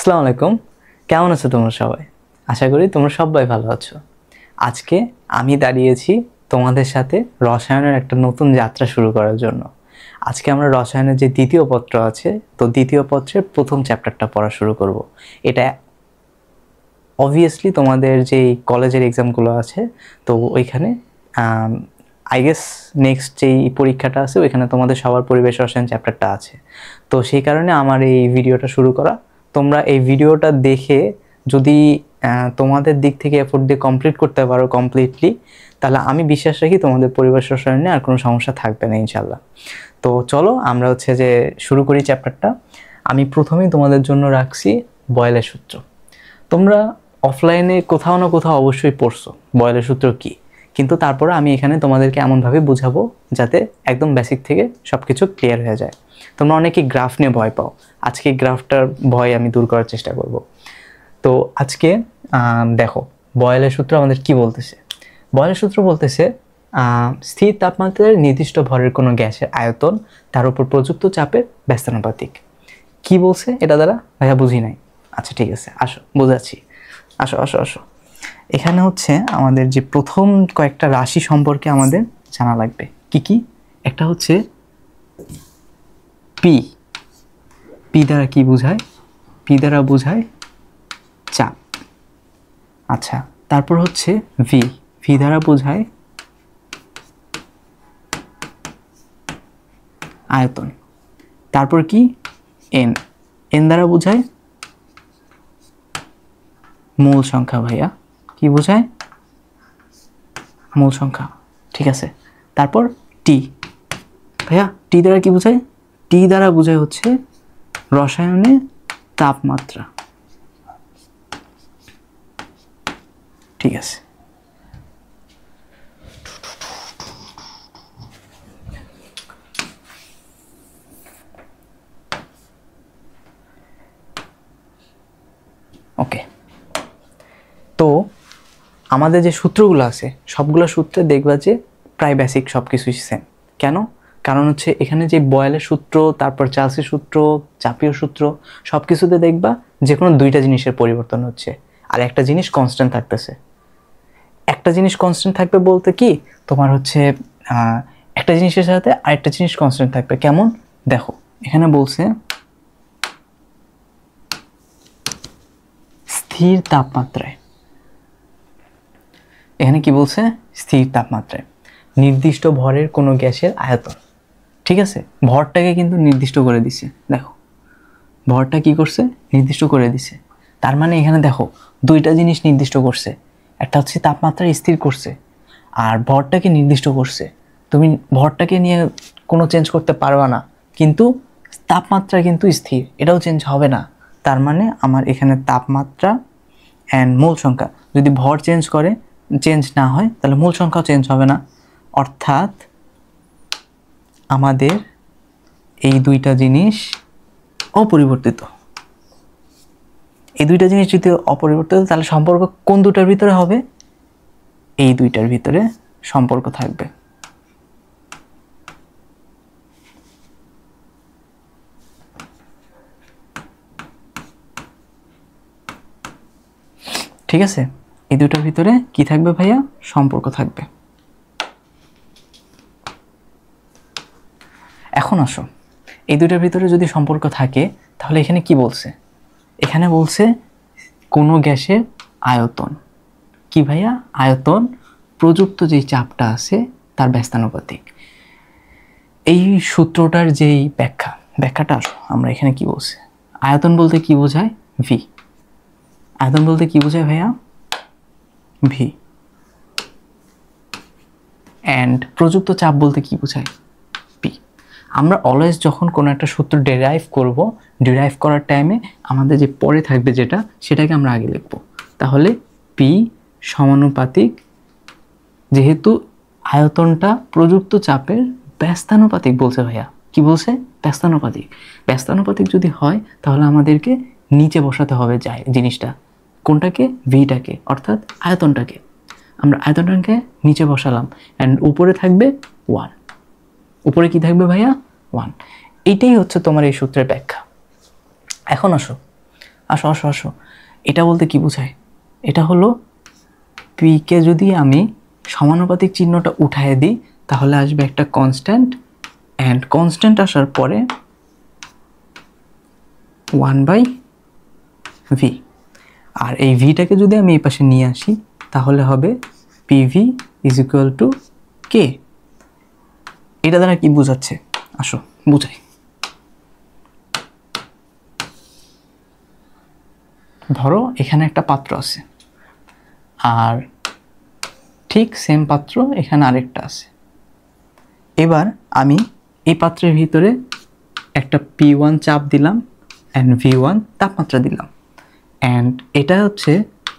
আসসালামু আলাইকুম। কেমন আছো তোমরা সবাই? আশা করি তোমরা সবাই ভালো আছো। আজকে আমি দাঁড়িয়েছি তোমাদের সাথে রসায়নের একটা নতুন যাত্রা শুরু করার জন্য। আজকে আমরা রসায়নের যে দ্বিতীয় পত্র আছে, তো দ্বিতীয় পত্রের প্রথম চ্যাপ্টারটা পড়া শুরু করব। এটা অবভিয়াসলি তোমাদের যেই কলেজের এক্সামগুলো আছে, তো ওইখানে আই গেস নেক্সট যেই পরীক্ষাটা আছে ওইখানে তোমাদের সবার পরিবেশ রসায়ন চ্যাপ্টারটা আছে। তো সেই কারণে আমার এই ভিডিওটা শুরু করা। তোমরা এই ভিডিওটা দেখে যদি তোমাদের দিক থেকে এফোর্ট দিয়ে কমপ্লিট করতে পারো কমপ্লিটলি, তাহলে আমি বিশ্বাস রাখি তোমাদের পরিবেশ রসায়নে আর কোনো সমস্যা থাকবে না ইনশাল্লাহ। তো চলো আমরা যে শুরু করি চ্যাপ্টারটা। আমি প্রথমেই তোমাদের জন্য রাখছি বয়েলের সূত্র। তোমরা অফলাইনে কোথাও না কোথাও অবশ্যই পড়ছো বয়েলের সূত্র কী, কিন্তু তারপরে আমি এখানে তোমাদেরকে এমনভাবে বুঝাবো যাতে একদম বেসিক থেকে সব কিছু ক্লিয়ার হয়ে যায়। তোমরা অনেকেই গ্রাফ নিয়ে ভয় পাও, আজকে গ্রাফটার ভয় আমি দূর করার চেষ্টা করব। তো আজকে দেখো বয়েলের সূত্র আমাদের কি বলতেছে। বয়েলের সূত্র বলতেছে স্থির তাপমাত্রায় নির্দিষ্ট ভরের কোনো গ্যাসের আয়তন তার উপর প্রযুক্ত চাপের ব্যস্তানুপাতিক। কি বলছে এটা দ্বারা? ভাইয়া বুঝি নাই। আচ্ছা ঠিক আছে, আসো বোঝাচ্ছি। আসো আসো আসো এখানে আমাদের যে প্রথম কয়েকটা রাশি সম্পর্কে আমাদের জানা লাগবে। কি কি? একটা হচ্ছে পি। পি দ্বারা কি বোঝায়? পি দ্বারা বোঝায় চাপ। আচ্ছা, তারপর হচ্ছে ভি। ভি দ্বারা বোঝায় আয়তন। তারপর কি? এন। এন দ্বারা বোঝায় মূল সংখ্যা। ভাইয়া কি বোঝায়? মূল সংখ্যা। ঠিক আছে। তারপর টি। ভাইয়া টি দ্বারা কি বোঝায়? টি দ্বারা বোঝায় রসায়নে তাপমাত্রা। ঠিক আছে। ওকে, তো আমাদের যে সূত্রগুলো আছে সবগুলো সূত্রে দেখবা যে প্রায় বেসিক সব কিছুই সেম। কেন? কারণ এখানে যে বয়েলের সূত্র, তারপর চার্লসের সূত্র, চাপীয় সূত্র, সব কিছুতে দেখবা যে কোনো দুইটা জিনিসের পরিবর্তন হচ্ছে আর একটা জিনিস কনস্ট্যান্ট থাকতেছে। একটা জিনিস কনস্ট্যান্ট থাকবে বলতে কি তোমার একটা জিনিসের সাথে আরেকটা জিনিস কনস্ট্যান্ট থাকবে। কেমন? দেখো এখানে বলছে স্থির তাপমাত্রায়। এখানে কি বলছে? স্থির তাপমাত্রায় নির্দিষ্ট ভরের কোনো গ্যাসের আয়তন। ঠিক আছে, ভরটাকে কিন্তু নির্দিষ্ট করে দিছে। দেখো ভরটা কি করছে? নির্দিষ্ট করে দিছে। তার মানে এখানে দেখো দুইটা জিনিস নির্দিষ্ট করছে। একটা তাপমাত্রা স্থির করছে আর ভরটাকে নির্দিষ্ট করছে। তুমি ভরটাকে নিয়ে কোনো চেঞ্জ করতে পারবা না, কিন্তু তাপমাত্রা কিন্তু স্থির, এটাও চেঞ্জ হবে না। তার মানে আমার এখানে তাপমাত্রা অ্যান্ড মূল সংখ্যা, যদি ভর চেঞ্জ না হয় তাহলে মূল সংখ্যাও চেঞ্জ হবে না। অর্থাৎ আমাদের এই দুইটা জিনিস অপরিবর্তিত। এই দুইটা জিনিস যদি অপরিবর্তিত, তাহলে সম্পর্ক কোন দুটার ভিতরে হবে? এই দুইটার ভিতরে সম্পর্ক থাকবে। ঠিক আছে, এই দুটার ভিতরে কি থাকবে ভাইয়া? সম্পর্ক থাকবে। এখন আসো, এই দুটার ভিতরে যদি সম্পর্ক থাকে তাহলে এখানে কি বলছে? এখানে বলছে কোনো গ্যাসের আয়তন। কি ভাইয়া? আয়তন প্রযুক্ত যেই চাপটা আছে তার ব্যস্তানুপাতিক। এই সূত্রটার যেই ব্যাখ্যাটা আমরা এখানে কি বলছে? আয়তন বলতে কি বোঝায়? ভি। আয়তন বলতে কি বোঝায় ভাইয়া? ভি। অ্যান্ড প্রযুক্ত চাপ বলতে কি বোঝায়? পি। আমরা অলওয়েজ যখন কোনো একটা সূত্র ডেরাইভ করার টাইমে আমাদের যে পরে থাকবে যেটা, সেটাকে আমরা আগে লিখব। তাহলে পি সমানুপাতিক, যেহেতু আয়তনটা প্রযুক্ত চাপের ব্যস্তানুপাতিক বলছে ভাইয়া। কি বলছে? ব্যস্তানুপাতিক। ব্যস্তানুপাতিক যদি হয় তাহলে আমাদেরকে নিচে বসাতে হবে জিনিসটা। কোনটাকে? ভিটাকে, অর্থাৎ আয়তনটাকে। আমরা আয়তনটাকে নিচে বসালাম অ্যান্ড উপরে থাকবে 1। উপরে কি থাকবে ভাইয়া? 1। এইটাই তোমার এই সূত্রের ব্যাখ্যা। এখন আসো, আসো আসো আসো, এটা বলতে কি বোঝায়? এটা হলো পিকে যদি আমি সমানুপাতিক চিহ্নটা উঠায় দিই তাহলে আসবে একটা কনস্ট্যান্ট, অ্যান্ড কনস্ট্যান্ট আসার পরে 1/v। আর এই ভিটাকে যদি আমি এই পাশে নিয়ে আসি তাহলে হবে পিভি ইজ ইকুয়াল টু কে। এটা দ্বারা কি বোঝাচ্ছে? আসো বুঝাই। ধরো এখানে একটা পাত্র আছে, আর ঠিক সেম পাত্র এখানে আরেকটা আছে। এবার আমি এই পাত্রের ভিতরে একটা P1 চাপ দিলাম অ্যান্ড V1 তাপমাত্রা দিলাম, অ্যান্ড এটা হচ্ছে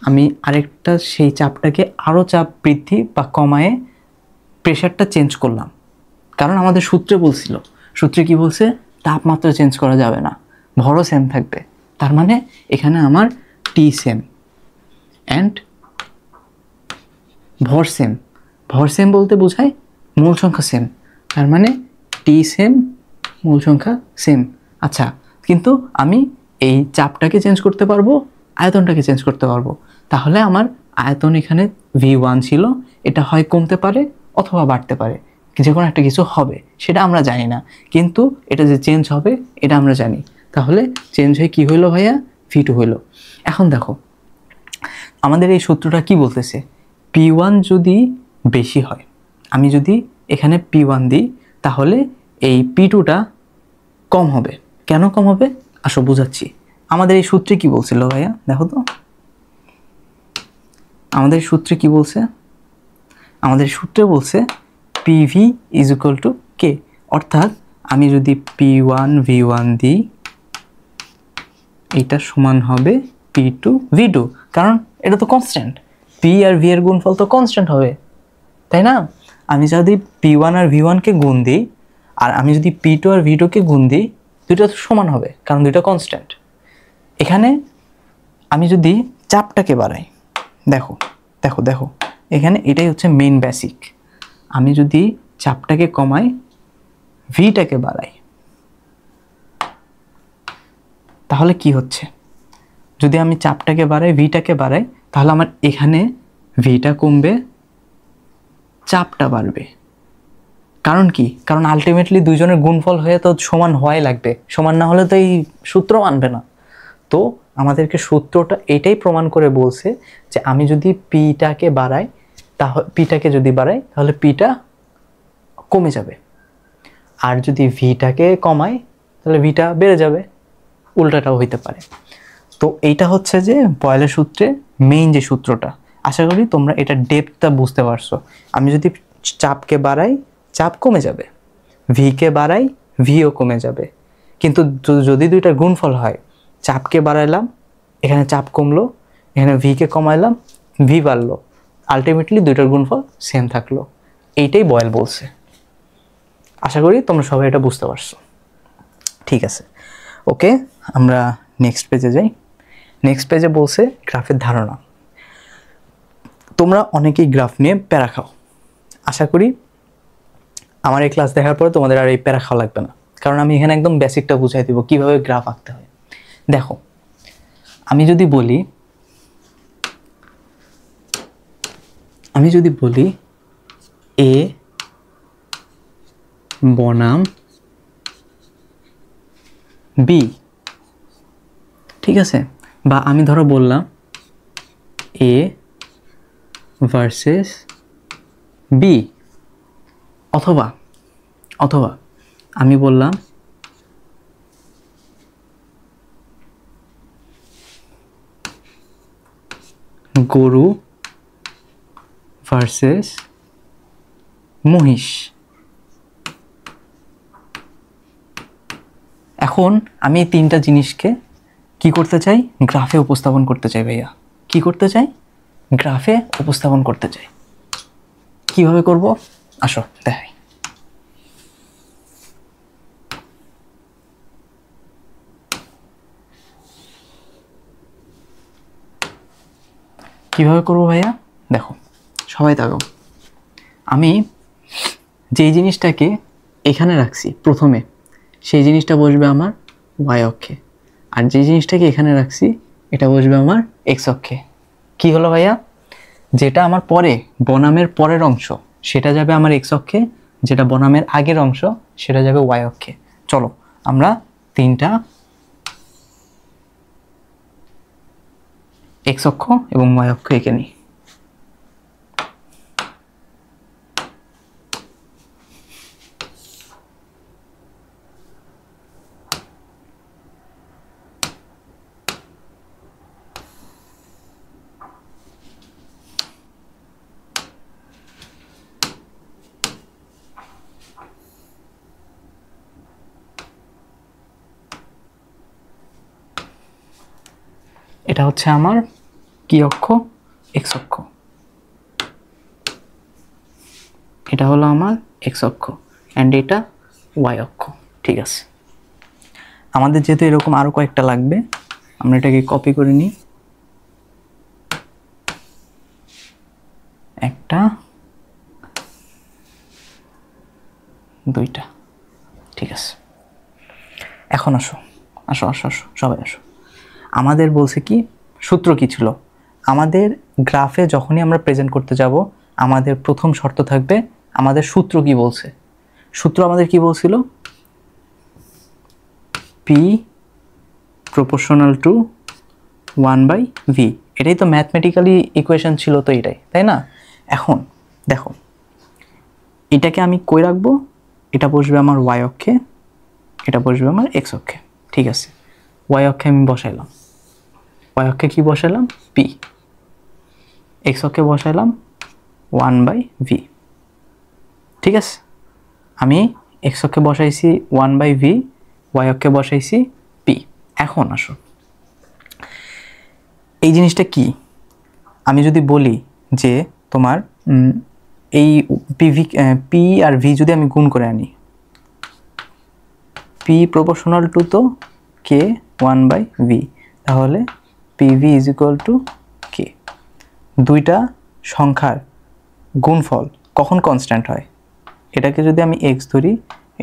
আমি আরেকটা সেই চাপটাকে আরও চাপ বৃদ্ধি বা কমায়ে প্রেশারটা চেঞ্জ করলাম। কারণ আমাদের সূত্রে বলছিল, সূত্রে কি বলছে? তাপমাত্রা চেঞ্জ করা যাবে না, ভরও সেম থাকবে। তার মানে এখানে আমার টি সেম অ্যান্ড ভর সেম। ভর সেম বলতে বোঝায় মূল সংখ্যা সেম, তার মানে টি সেম মূল সংখ্যা সেম। আচ্ছা, কিন্তু আমি এই চাপটাকে চেঞ্জ করতে পারবো, আয়তনটাকে চেঞ্জ করতে পারবো। তাহলে আমার আয়তন এখানে V1 ছিল, এটা হয় কমতে পারে অথবা বাড়তে পারে, যে কোনো একটা কিছু হবে, সেটা আমরা জানি না, কিন্তু এটা যে চেঞ্জ হবে এটা আমরা জানি। তাহলে চেঞ্জ হয়ে কি হইলো ভাইয়া? V2 হইলো। এখন দেখো আমাদের এই সূত্রটা কি বলতেছে? P1 যদি বেশি হয়, আমি যদি এখানে P1 দিই তাহলে এই P2টা কম হবে। কেন কম হবে? আসো বুঝাচ্ছি। আমাদের এই সূত্রে কি বলছিল ভাইয়া? দেখো তো আমাদের সূত্রে কি বলছে? আমাদের সূত্রে বলছে PV ইজ ইকুয়াল টু কে। অর্থাৎ আমি যদি P1 V1 দিই এটা সমান হবে P2 V2, কারণ এটা তো কনস্ট্যান্ট। P আর V এর গুণফল তো কনস্ট্যান্ট হবে, তাই না? আমি যদি P1 আর V1কে গুণ দিই আর আমি যদি P2 আর V2কে গুণ দিই, দুইটা তো সমান হবে কারণ দুইটা কনস্ট্যান্ট। এখানে আমি যদি চাপটাকে বাড়াই, দেখো দেখো দেখো এখানে এটাই হচ্ছে মেইন বেসিক। আমি যদি চাপটাকে কমাই, ভিটাকে বাড়াই, তাহলে কি হচ্ছে? যদি আমি চাপটাকে বাড়াই, ভিটাকে বাড়াই, তাহলে আমার এখানে ভিটা কমবে, চাপটা বাড়বে। কারণ কি? কারণ আলটিমেটলি দুইজনের গুণফল হয়ে তো সমান হওয়াই লাগবে, সমান না হলে তো এই সূত্র মানবে না। তো আমাদেরকে সূত্রটা এটাই প্রমাণ করে বলছে যে আমি যদি পিটাকে বাড়াই, তাহলে পিটাকে যদি বাড়াই তাহলে পিটা কমে যাবে, আর যদি ভিটাকে কমাই তাহলে ভিটা বেড়ে যাবে, উল্টাটাও হইতে পারে। তো এইটা হচ্ছে যে বয়েলের সূত্রে মেইন যে সূত্রটা। আশা করি তোমরা এটা ডেপথটা বুঝতে পারছো। আমি যদি চাপকে বাড়াই, চাপ কমে যাবে, ভিকে বাড়াই, ভিও কমে যাবে। কিন্তু যদি দুইটার গুণফল হয়, চাপকে বাড়াইলাম, এখানে চাপ কমলো, এখানে ভিকে কমাইলাম, ভি বাড়লো, আলটিমেটলি দুইটার গুণফল সেম থাকলো। এইটাই বয়েল বলছে। আশা করি তোমরা সবাই এটা বুঝতে পারছো। ঠিক আছে, ওকে, আমরা নেক্সট পেজে যাই। নেক্সট পেজে বলছে গ্রাফের ধারণা। তোমরা অনেকেই গ্রাফ নিয়ে প্যারা খাও। আশা করি আমার এই ক্লাস দেখার পরে তোমাদের আর এই প্যারা খাওয়া লাগবে না, কারণ আমি এখানে একদম বেসিকটা বুঝাই দিব কিভাবে গ্রাফ আঁকতে হয়। দেখো আমি যদি বলি এ বনাম বি, ঠিক আছে, বা আমি ধরো বললাম এ ভার্সেস বি, অথবা আমি বললাম গরু ভার্সেস মহিষ। এখন আমি এই তিনটা জিনিসকে কি করতে চাই? গ্রাফে উপস্থাপন করতে চাই ভাইয়া। কি করতে চাই? গ্রাফে উপস্থাপন করতে চাই। কিভাবে করব? আসো দেখাই। কিভাবে করব ভাইয়া? দেখো সবাই তাকাও। আমি যেই জিনিসটাকে এখানে রাখছি প্রথমে, সেই জিনিসটা বসবে আমার ওয়াই অক্ষে, আর যে জিনিসটাকে এখানে রাখছি এটা বসবে আমার এক্স অক্ষে। কি হলো ভাইয়া? যেটা আমার পরে বনামের পরের অংশ সেটা যাবে আমার এক্স অক্ষে, যেটা বনামের আগের অংশ সেটা যাবে ওয়াই অক্ষে। চলো আমরা তিনটা এক্স অক্ষ এবং ওয়াই অক্ষ এঁকে নিই। এটা হচ্ছে আমার কি অক্ষ? এক্স অক্ষ। এটা হলো আমার এক্স অক্ষ অ্যান্ড এটা ওয়াই অক্ষ। ঠিক আছে, আমাদের যেহেতু এরকম আরো কয়েকটা লাগবে, আমরা এটাকে কপি করে নিই। একটা, দুইটা। ঠিক আছে, এখন আসো আসো আসো আসো সবাই আসো। আমাদের বলছে কি, সূত্র কি ছিল? আমাদের গ্রাফে যখনই আমরা প্রেজেন্ট করতে যাব আমাদের প্রথম শর্ত থাকবে আমাদের সূত্র কি বলছে। সূত্র আমাদের কি বলছিল? P proportional to 1/v। এটাই তো ম্যাথমেটিক্যালি ইকুয়েশন ছিল, তো এটাই, তাই না? এখন দেখো, এটাকে আমি কই রাখবো? এটা বসবে আমার ওয়াই অক্ষে, এটা বসবে আমার এক্স অক্ষে। ঠিক আছে, ওয়াই অক্ষে আমি বসাইলাম, ওয়াই অক্ষে কি বসাইলাম? পি। এক্স অক্ষে বসাইলাম 1/v। ঠিক আছে, আমি এক্স অক্ষে বসাইছি 1/v, ওয়াই অক্ষে বসাইছি পি। এখন আসো, এই জিনিসটা কি? আমি যদি বলি যে তোমার এই পি আর ভি যদি আমি গুণ করে আনি, পি প্রপোর্শনাল টু তো কে 1/v, তাহলে পিভি ইজ ইকুয়াল টু কে। দুইটা সংখ্যার গুণফল কখন কনস্ট্যান্ট হয়? এটাকে যদি আমি এক্স ধরি,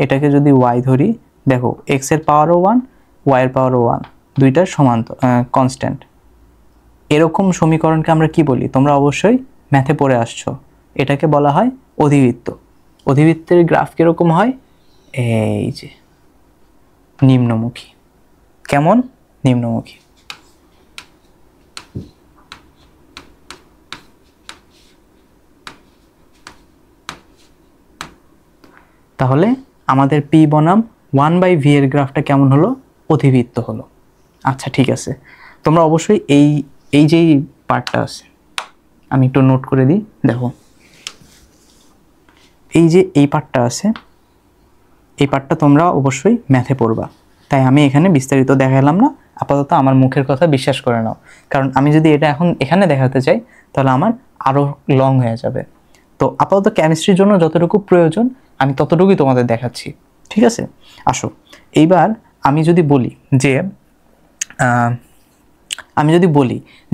এটাকে যদি ওয়াই ধরি, দেখো এক্স এর পাওয়ারও 1, ওয়াই এর পাওয়ারও 1, দুইটা সমান কনস্ট্যান্ট। এরকম সমীকরণকে আমরা কি বলি? তোমরা অবশ্যই ম্যাথে পড়ে আসছো, এটাকে বলা হয় অধিবৃত্ত। অধিবৃত্তের গ্রাফ কিরকম হয়? এই যে নিম্নমুখী। কেমন? নিম্নমুখী। তাহলে আমাদের পি বনাম 1/v এর গ্রাফটা কেমন হলো? অধিবৃত্ত হলো। আচ্ছা ঠিক আছে, তোমরা অবশ্যই এই যেই পার্টটা আছে আমি একটু নোট করে দিই। দেখো এই যে এই পার্টটা আছে, এই পার্টটা তোমরা অবশ্যই ম্যাথে পড়বা, তাই আমি এখানে বিস্তারিত দেখালাম না। আপাতত আমার মুখের কথা বিশ্বাস করে নাও, কারণ আমি যদি এটা এখন এখানে দেখাতে চাই তাহলে আমার আরও লং হয়ে যাবে। তো আপাতত কেমিস্ট্রির জন্য যতটুকু প্রয়োজন আমি ততটুকুই তোমাদের দেখাচ্ছি। ঠিক আছে, আসো এইবার আমি যদি বলি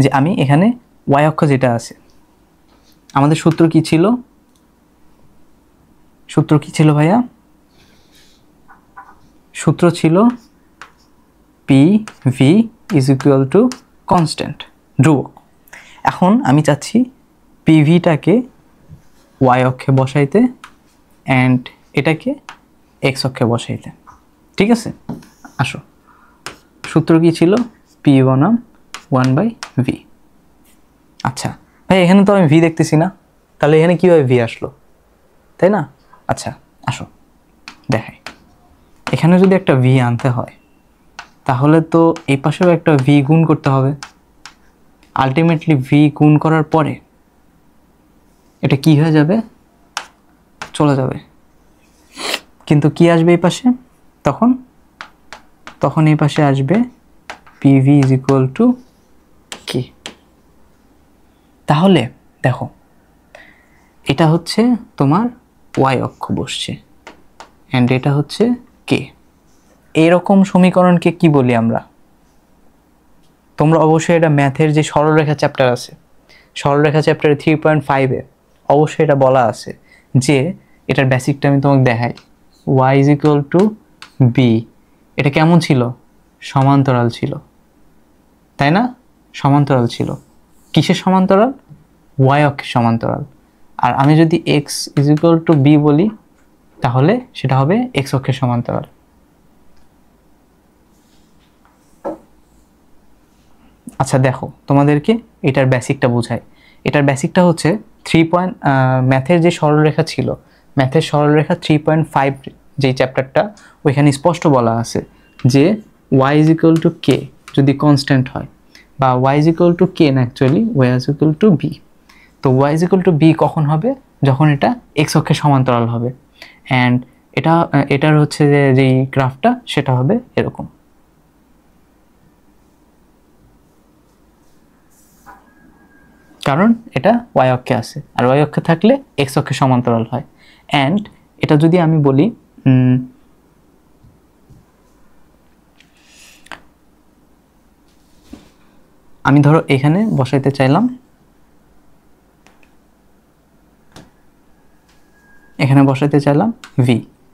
যে আমি এখানে ওয়াই অক্ষ যেটা আছে, আমাদের সূত্র কি ছিল? সূত্র কি ছিল ভাইয়া? সূত্র ছিল P V is equal to constant, ধ্রুবক। এখন আমি চাচ্ছি পিভিটাকে ওয়াই অক্ষে বসাইতে অ্যান্ড এটাকে এক্স অক্ষে বসাইতে। ঠিক আছে, আসো সূত্র কি ছিল? পি বনাম 1/v। আচ্ছা ভাই, এখানে তো আমি ভি দেখতেছি না, তাহলে এখানে কীভাবে ভি আসলো, তাই না? আচ্ছা আসো দেখাই, এখানে যদি একটা ভি আনতে হয় তাহলে তো এই পাশেও একটা ভি গুণ করতে হবে। আলটিমেটলি ভি গুণ করার পরে এটা কি হয়ে যাবে? চলে যাবে। কিন্তু কি আসবে এই পাশে? তখন এই পাশে আসবে পিভি ইজ ইকুয়াল টু কে। তাহলে দেখো এটা হচ্ছে তোমার ওয়াই অক্ষ বসছে অ্যান্ড এটা হচ্ছে কে। এইরকম সমীকরণকে কি বলি আমরা? তোমরা অবশ্যই এটা ম্যাথের যে সরলরেখা চ্যাপ্টার আছে, সরলরেখা চ্যাপ্টারে 3.5-এ অবশ্যই এটা বলা আছে যে এটার বেসিকটা আমি তোমাকে দেখাই। Y is equal to B, এটা কেমন ছিল? সমান্তরাল ছিল, তাই না? সমান্তরাল ছিল। কিসের সমান্তরাল? y অক্ষের সমান্তরাল। আর আমি যদি x = b বলি তাহলে সেটা হবে x অক্ষের সমান্তরাল। আচ্ছা দেখো, তোমাদেরকে এটার বেসিকটা বোঝাই। এটার বেসিকটা হচ্ছে 3 পয়েন্ট, ম্যাথের যে সরলরেখা ছিল, ম্যাথের সরলরেখা 3.5 যেই চ্যাপ্টারটা, ওইখানে স্পষ্ট বলা আছে যে y = k যদি কনস্ট্যান্ট হয়, বা y = k না, অ্যাকচুয়ালি y = b। তো y = b কখন হবে? যখন এটা x অক্ষের সমান্তরাল হবে। অ্যান্ড এটার হচ্ছে যে যেই গ্রাফটা সেটা হবে এরকম। কারণ এটা y অক্ষে আছে, আর y অক্ষে থাকলে x অক্ষে সমান্তরাল হয়। অ্যান্ড এটা যদি আমি বলি, আমি ধরো এখানে বসাইতে চাইলাম, এখানে বসাইতে চাইলাম v,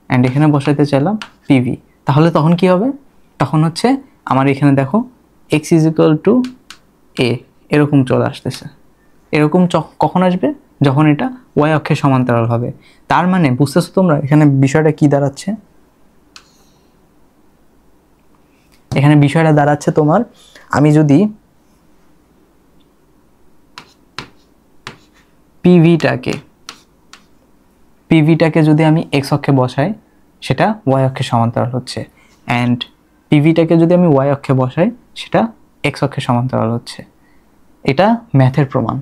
অ্যান্ড এখানে বসাইতে চাইলাম pv। তাহলে তখন কি হবে? তখন হচ্ছে আমার এখানে দেখো x = a এরকম চলে আসতেছে। এরকম কখন আসবে? যখন এটা y অক্ষের সমান্তরাল হবে। তার মানে বুঝতেছো তোমরা এখানে বিষয়টা কি দাঁড়াচ্ছে? এখানে বিষয়টা দাঁড়াচ্ছে তোমার, আমি যদি পিভিটাকে যদি আমি x অক্ষে বসাই, সেটা y অক্ষের সমান্তরাল হচ্ছে। অ্যান্ড পিভিটাকে যদি আমি y অক্ষে বসাই, সেটা x অক্ষের সমান্তরাল হচ্ছে। এটা ম্যাথের প্রমাণ।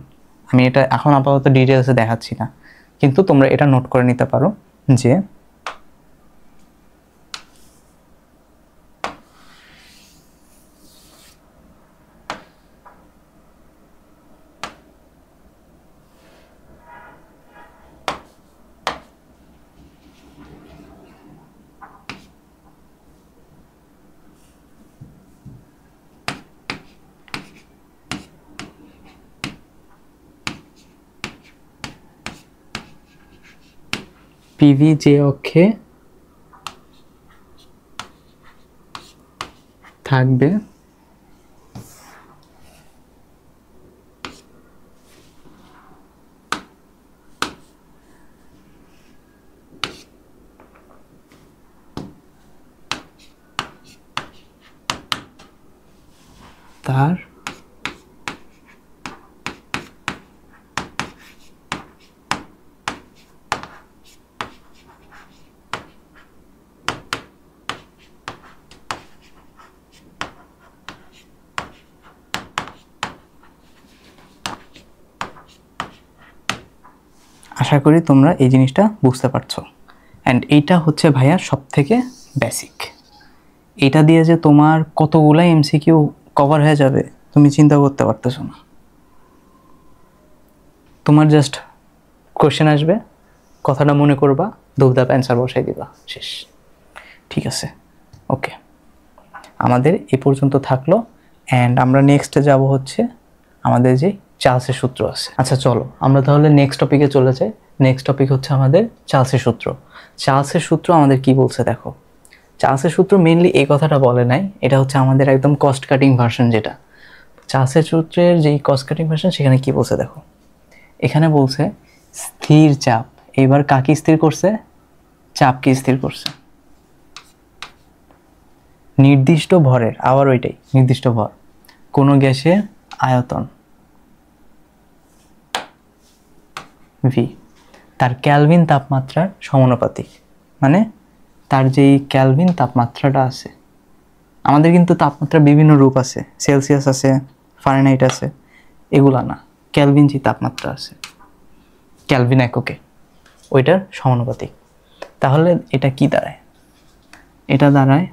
আমি এটা এখন আপাতত ডিটেলসে দেখাচ্ছি না, কিন্তু তোমরা এটা নোট করে নিতে পারো যে পিভি যে অক্ষে থাকবে তার আশা করি তোমরা এই জিনিসটা বুঝতে পারছো। অ্যান্ড এইটা হচ্ছে ভাইয়া সব থেকে বেসিক। এটা দিয়ে যে তোমার কতগুলো এমসিকিউ কভার হয়ে যাবে তুমি চিন্তা করতে পারতেছো না। তোমার জাস্ট কোশ্চেন আসবে, কথাটা মনে করবা, ধূপধাপ অ্যান্সার বসাই দিবা, শেষ। ঠিক আছে, ওকে, আমাদের এ পর্যন্ত থাকলো। অ্যান্ড আমরা নেক্সটে যাব হচ্ছে আমাদের যে চার্লসের সূত্র আছে। আচ্ছা চলো আমরা তাহলে নেক্সট টপিকে চলে যাই। নেক্সট টপিক হচ্ছে আমাদের চার্লসের সূত্র। চার্লসের সূত্র আমাদের কি বলছে দেখো। চার্লসের সূত্র মেইনলি এই কথাটা বলে নাই, এটা হচ্ছে আমাদের একদম কস্ট কাটিং ভার্সন। যেটা চার্লসের সূত্রের যেই কস্ট কাটিং ভার্সন, সেখানে কি বলছে দেখো। এখানে বলছে স্থির চাপ, এবার কাকে স্থির করছে? চাপকে স্থির করছে। নির্দিষ্ট ভরের, আবার ওইটাই নির্দিষ্ট ভর, কোনো গ্যাসের আয়তন ভি তার ক্যালভিন তাপমাত্রার সমানুপাতিক। মানে তার যেই ক্যালভিন তাপমাত্রাটা আছে, আমাদের কিন্তু তাপমাত্রা বিভিন্ন রূপ আছে, সেলসিয়াস আছে, ফারেনহাইট আছে, এগুলা না, ক্যালভিন যে তাপমাত্রা আছে ক্যালভিন এককে, ওইটার সমানুপাতিক। তাহলে এটা কি দাঁড়ায়? এটা দাঁড়ায়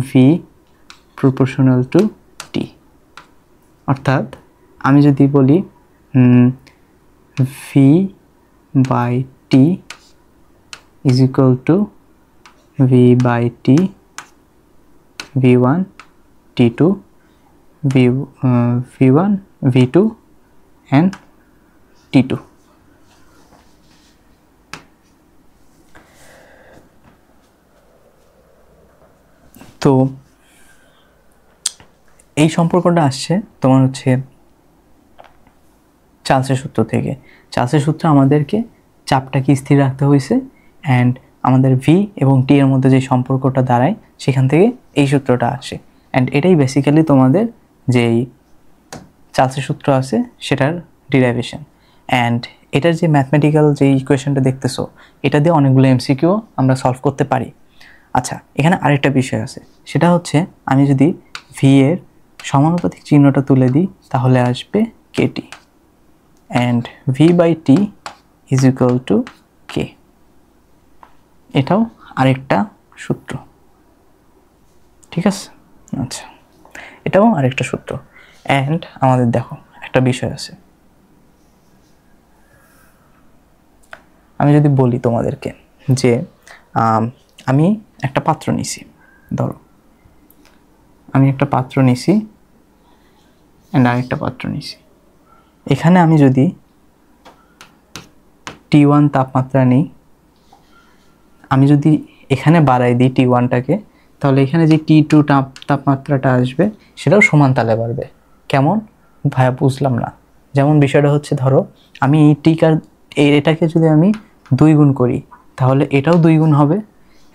ভি প্রপোর্শনাল টু টি। অর্থাৎ আমি যদি বলি V by T is equal to V by T v1 t2 v1 v2 and t2। তো এই সম্পর্কটা আসছে তোমার হচ্ছে চার্লসের সূত্র থেকে। চার্লসের সূত্রে আমাদেরকে চাপটাকে স্থির রাখতে হয়েছে, অ্যান্ড আমাদের ভি এবং টি এর মধ্যে যে সম্পর্কটা দাঁড়ায় সেখান থেকে এই সূত্রটা আসে। অ্যান্ড এটাই বেসিক্যালি তোমাদের যেই চার্লসের সূত্র আছে সেটার ডিরাইভেশন। অ্যান্ড এটার যে ম্যাথমেটিক্যাল যে ইকুয়েশনটা দেখতেছো, এটা দিয়ে অনেকগুলো এমসিকিউ আমরা সলভ করতে পারি। আচ্ছা, এখানে আরেকটা বিষয় আছে, সেটা হচ্ছে আমি যদি ভি এর সমানুপাতিক চিহ্নটা তুলে দিই তাহলে আসবে KT, and V by T is equal to K. এটাও আরেকটা সূত্র, ঠিক আছে? আচ্ছা, এটাও আরেকটা সূত্র। অ্যান্ড আমাদের দেখো একটা বিষয় আছে, আমি যদি বলি তোমাদেরকে যে আমি একটা পাত্র নিছি, ধরো আমি একটা পাত্র নিছি অ্যান্ড আরেকটা পাত্র নিছি। এখানে আমি যদি T1 তাপমাত্রা নিই, আমি যদি এখানে বাড়াই দিই T1টাকে, তাহলে এখানে যে T2 তাপমাত্রাটা আসবে সেটাও সমান তালে বাড়বে। কেমন ভাইয়া বুঝলাম না। যেমন বিষয়টা হচ্ছে, ধরো আমি এটাকে যদি আমি 2 গুণ করি তাহলে এটাও 2 গুণ হবে,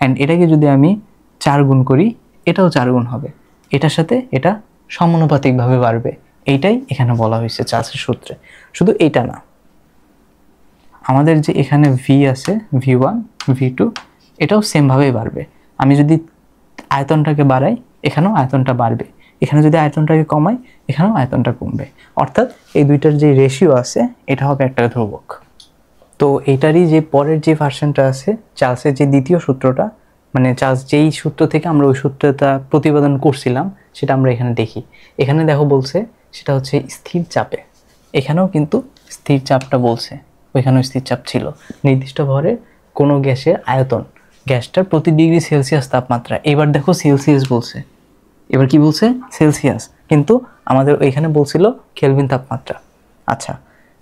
অ্যান্ড এটাকে যদি আমি 4 গুণ করি এটাও 4 গুণ হবে। এটার সাথে এটা সমানুপাতিকভাবে বাড়বে। এইটাই এখানে বলা হয়েছে চার্লসের সূত্রে। শুধু এইটা না, আমাদের যে এখানে ভি আছে, V1 V2, এটাও সেমভাবেই বাড়বে। আমি যদি আয়তনটাকে বাড়াই এখানেও আয়তনটা বাড়বে, এখানে যদি আয়তনটাকে কমাই এখানেও আয়তনটা কমবে। অর্থাৎ এই দুইটার যে রেশিও আছে এটা হবে একটা ধ্রুবক। তো এটারই যে পরের যে ভার্সনটা আছে চার্লসের যে দ্বিতীয় সূত্রটা, মানে চার্লস যেই সূত্র থেকে আমরা ওই সূত্রটা প্রতিপাদন করছিলাম সেটা আমরা এখানে দেখি। এখানে দেখো বলছে সেটা হচ্ছে স্থির চাপে, এখানেও কিন্তু স্থির চাপটা বলছে, ওইখানেও স্থির চাপ ছিল। নির্দিষ্ট ভরে কোনো গ্যাসের আয়তন, গ্যাসটার প্রতি ডিগ্রি সেলসিয়াস তাপমাত্রা। এবার দেখো সেলসিয়াস বলছে, এবার কি বলছে? সেলসিয়াস, কিন্তু আমাদের ওইখানে বলছিল কেলভিন তাপমাত্রা। আচ্ছা,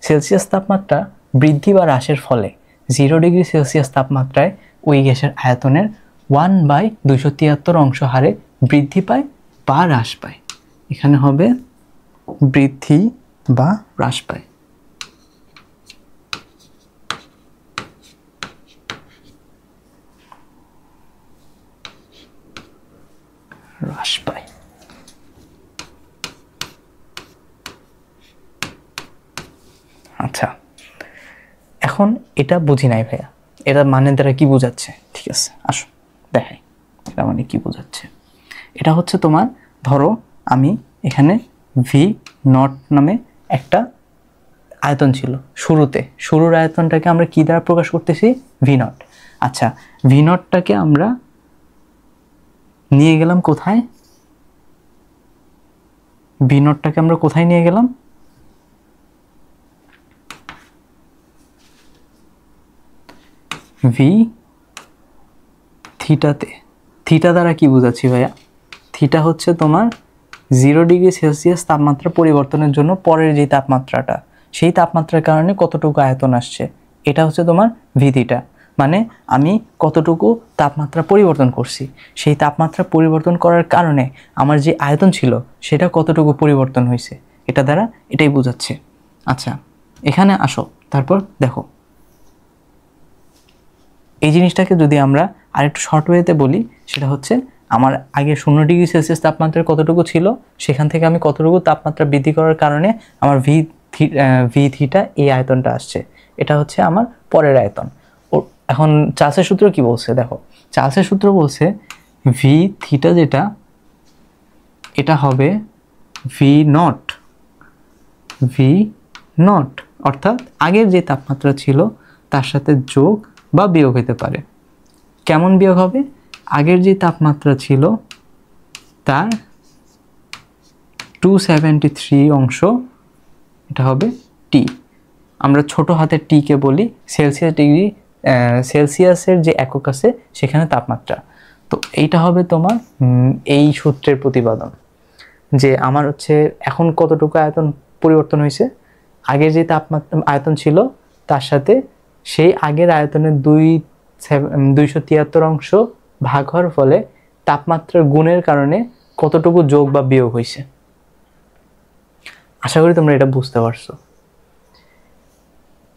সেলসিয়াস তাপমাত্রা বৃদ্ধি বা হ্রাসের ফলে 0 ডিগ্রি সেলসিয়াস তাপমাত্রায় ওই গ্যাসের আয়তনের 1/273 অংশ হারে বৃদ্ধি পায় বা হ্রাস পায়। এখানে হবে বৃদ্ধি বা হ্রাস পায়। হ্রাস পায়। আচ্ছা, এখন এটা বুঝি নাই ভাইয়া, এটা মানে দ্বারা কি বোঝাচ্ছে? ঠিক আছে, আসো দেখাই এটা মানে কি বোঝাচ্ছে। এটা হচ্ছে তোমার, ধরো আমি এখানে V0 নামে একটা আয়তন ছিল শুরুর আয়তনটাকে আমরা কি দ্বারা প্রকাশ করতেছি? V0। আচ্ছা, V0টাকে আমরা নিয়ে গেলাম কোথায়? V0টাকে আমরা কোথায় নিয়ে গেলাম? ভি থিটাতে। থিটা দ্বারা কি বোঝাচ্ছি ভাইয়া? থিটা হচ্ছে তোমার 0 ডিগ্রি সেলসিয়াস তাপমাত্রা পরিবর্তনের জন্য পরের যে তাপমাত্রাটা, সেই তাপমাত্রার কারণে কতটুকু আয়তন আসছে, এটা হচ্ছে তোমার ভি থিটা। মানে আমি কতটুকু তাপমাত্রা পরিবর্তন করছি, সেই তাপমাত্রা পরিবর্তন করার কারণে আমার যে আয়তন ছিল সেটা কতটুকু পরিবর্তন হয়েছে, এটা দ্বারা এটাই বোঝাচ্ছে। আচ্ছা, এখানে আসো, তারপর দেখো এই জিনিসটাকে যদি আমরা আরেকটু শর্ট ওয়েতে বলি, সেটা হচ্ছে আমার আগে 0 ডিগ্রি সেলসিয়াস তাপমাত্রা কতটুকু ছিল, সেখান থেকে আমি কতটুকু তাপমাত্রা বৃদ্ধি করার কারণে আমার ভি থিটা এই আয়তনটা আসছে, এটা হচ্ছে আমার পরের আয়তন। এখন চার্লসের সূত্র কি বলছে দেখো, চার্লসের সূত্র বলছে ভি থিটা যেটা, এটা হবে V0, অর্থাৎ আগের যে তাপমাত্রা ছিল তার সাথে যোগ বা বিয়োগ হতে পারে। কেমন বিয়োগ হবে? আগের যে তাপমাত্রা ছিল তার 273 অংশ, এটা হবে টি। আমরা ছোট হাতের টিকে বলি সেলসিয়াসের যে একক আছে সেখানে তাপমাত্রা। তো এইটা হবে তোমার এই সূত্রের প্রতিপাদন, যে আমার হচ্ছে এখন কতটুকু আয়তন পরিবর্তন হয়েছে, আগের যে তাপমাত্রা আয়তন ছিল তার সাথে সেই আগের আয়তনের 273 অংশ ভাগ হওয়ার ফলে তাপমাত্রার গুণের কারণে কতটুকু যোগ বা বিয়োগ হয়েছে, আশা করি তোমরা এটা বুঝতে পারছো।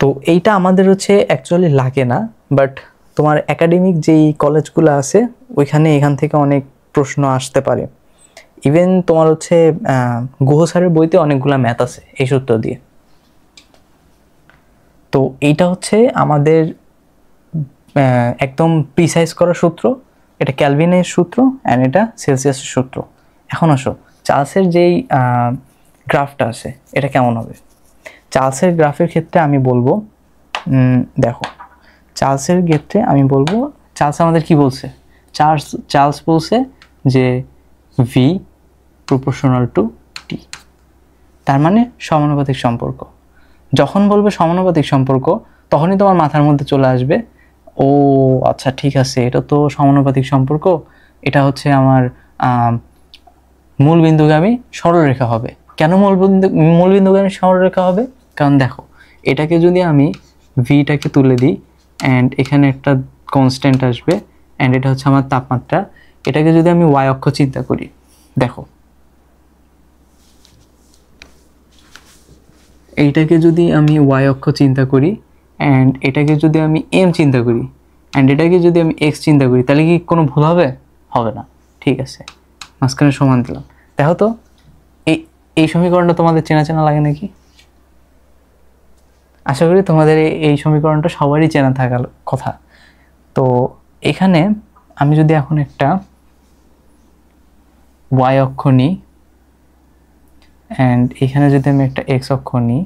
তো এইটা আমাদের হচ্ছে অ্যাকচুয়ালি লাগে না, বাট তোমার একাডেমিক যেই কলেজগুলো আছে ওইখানে এখান থেকে অনেক প্রশ্ন আসতে পারে। ইভেন তোমার হচ্ছে গুহ স্যারের বইতে অনেকগুলো ম্যাথ আছে এই সূত্র দিয়ে। তো এইটা হচ্ছে আমাদের একদম প্রিসাইজ করা সূত্র, এটা ক্যালভিনের সূত্র অ্যান্ড এটা সেলসিয়াসের সূত্র। এখন আসো চার্লসের যেই গ্রাফটা আছে এটা কেমন হবে। চার্লসের গ্রাফের ক্ষেত্রে আমি বলবো, দেখো চার্লসের ক্ষেত্রে আমি বলবো, চার্লস আমাদের কি বলছে, চার্লস বলছে যে ভি প্রপোর্শনাল টু টি, তার মানে সমানুপাতিক সম্পর্ক। যখন বলবে সমানুপাতিক সম্পর্ক তখনই তোমার মাথার মধ্যে চলে আসবে, ও আচ্ছা ঠিক আছে, এটা তো সমানুপাতিক সম্পর্ক, এটা হচ্ছে আমার মূল বিন্দুগামী সরলরেখা হবে। কেন মূল বিন্দুগামী সরলরেখা হবে? কারণ দেখো এটাকে যদি আমি ভিটাকে তুলে দিই অ্যান্ড এখানে একটা কনস্ট্যান্ট আসবে অ্যান্ড এটা হচ্ছে আমার তাপমাত্রা, এটাকে যদি আমি ওয়াই অক্ষ চিন্তা করি, দেখো এইটাকে যদি আমি ওয়াই অক্ষ চিন্তা করি অ্যান্ড এটাকে যদি আমি এম চিন্তা করি অ্যান্ড এটাকে যদি আমি এক্স চিন্তা করি, তাহলে কি কোনো ভুল হবে? হবে না। ঠিক আছে, মাঝখানে সমান দিলাম। দেখো তো এই সমীকরণটা তোমাদের চেনা চেনা লাগে নাকি? আশা করি তোমাদের এই সমীকরণটা সবারই চেনা থাকার কথা। তো এখানে আমি যদি এখন একটা ওয়াই অক্ষ নিই অ্যান্ড এখানে যদি আমি একটা এক্স অক্ষ নিই,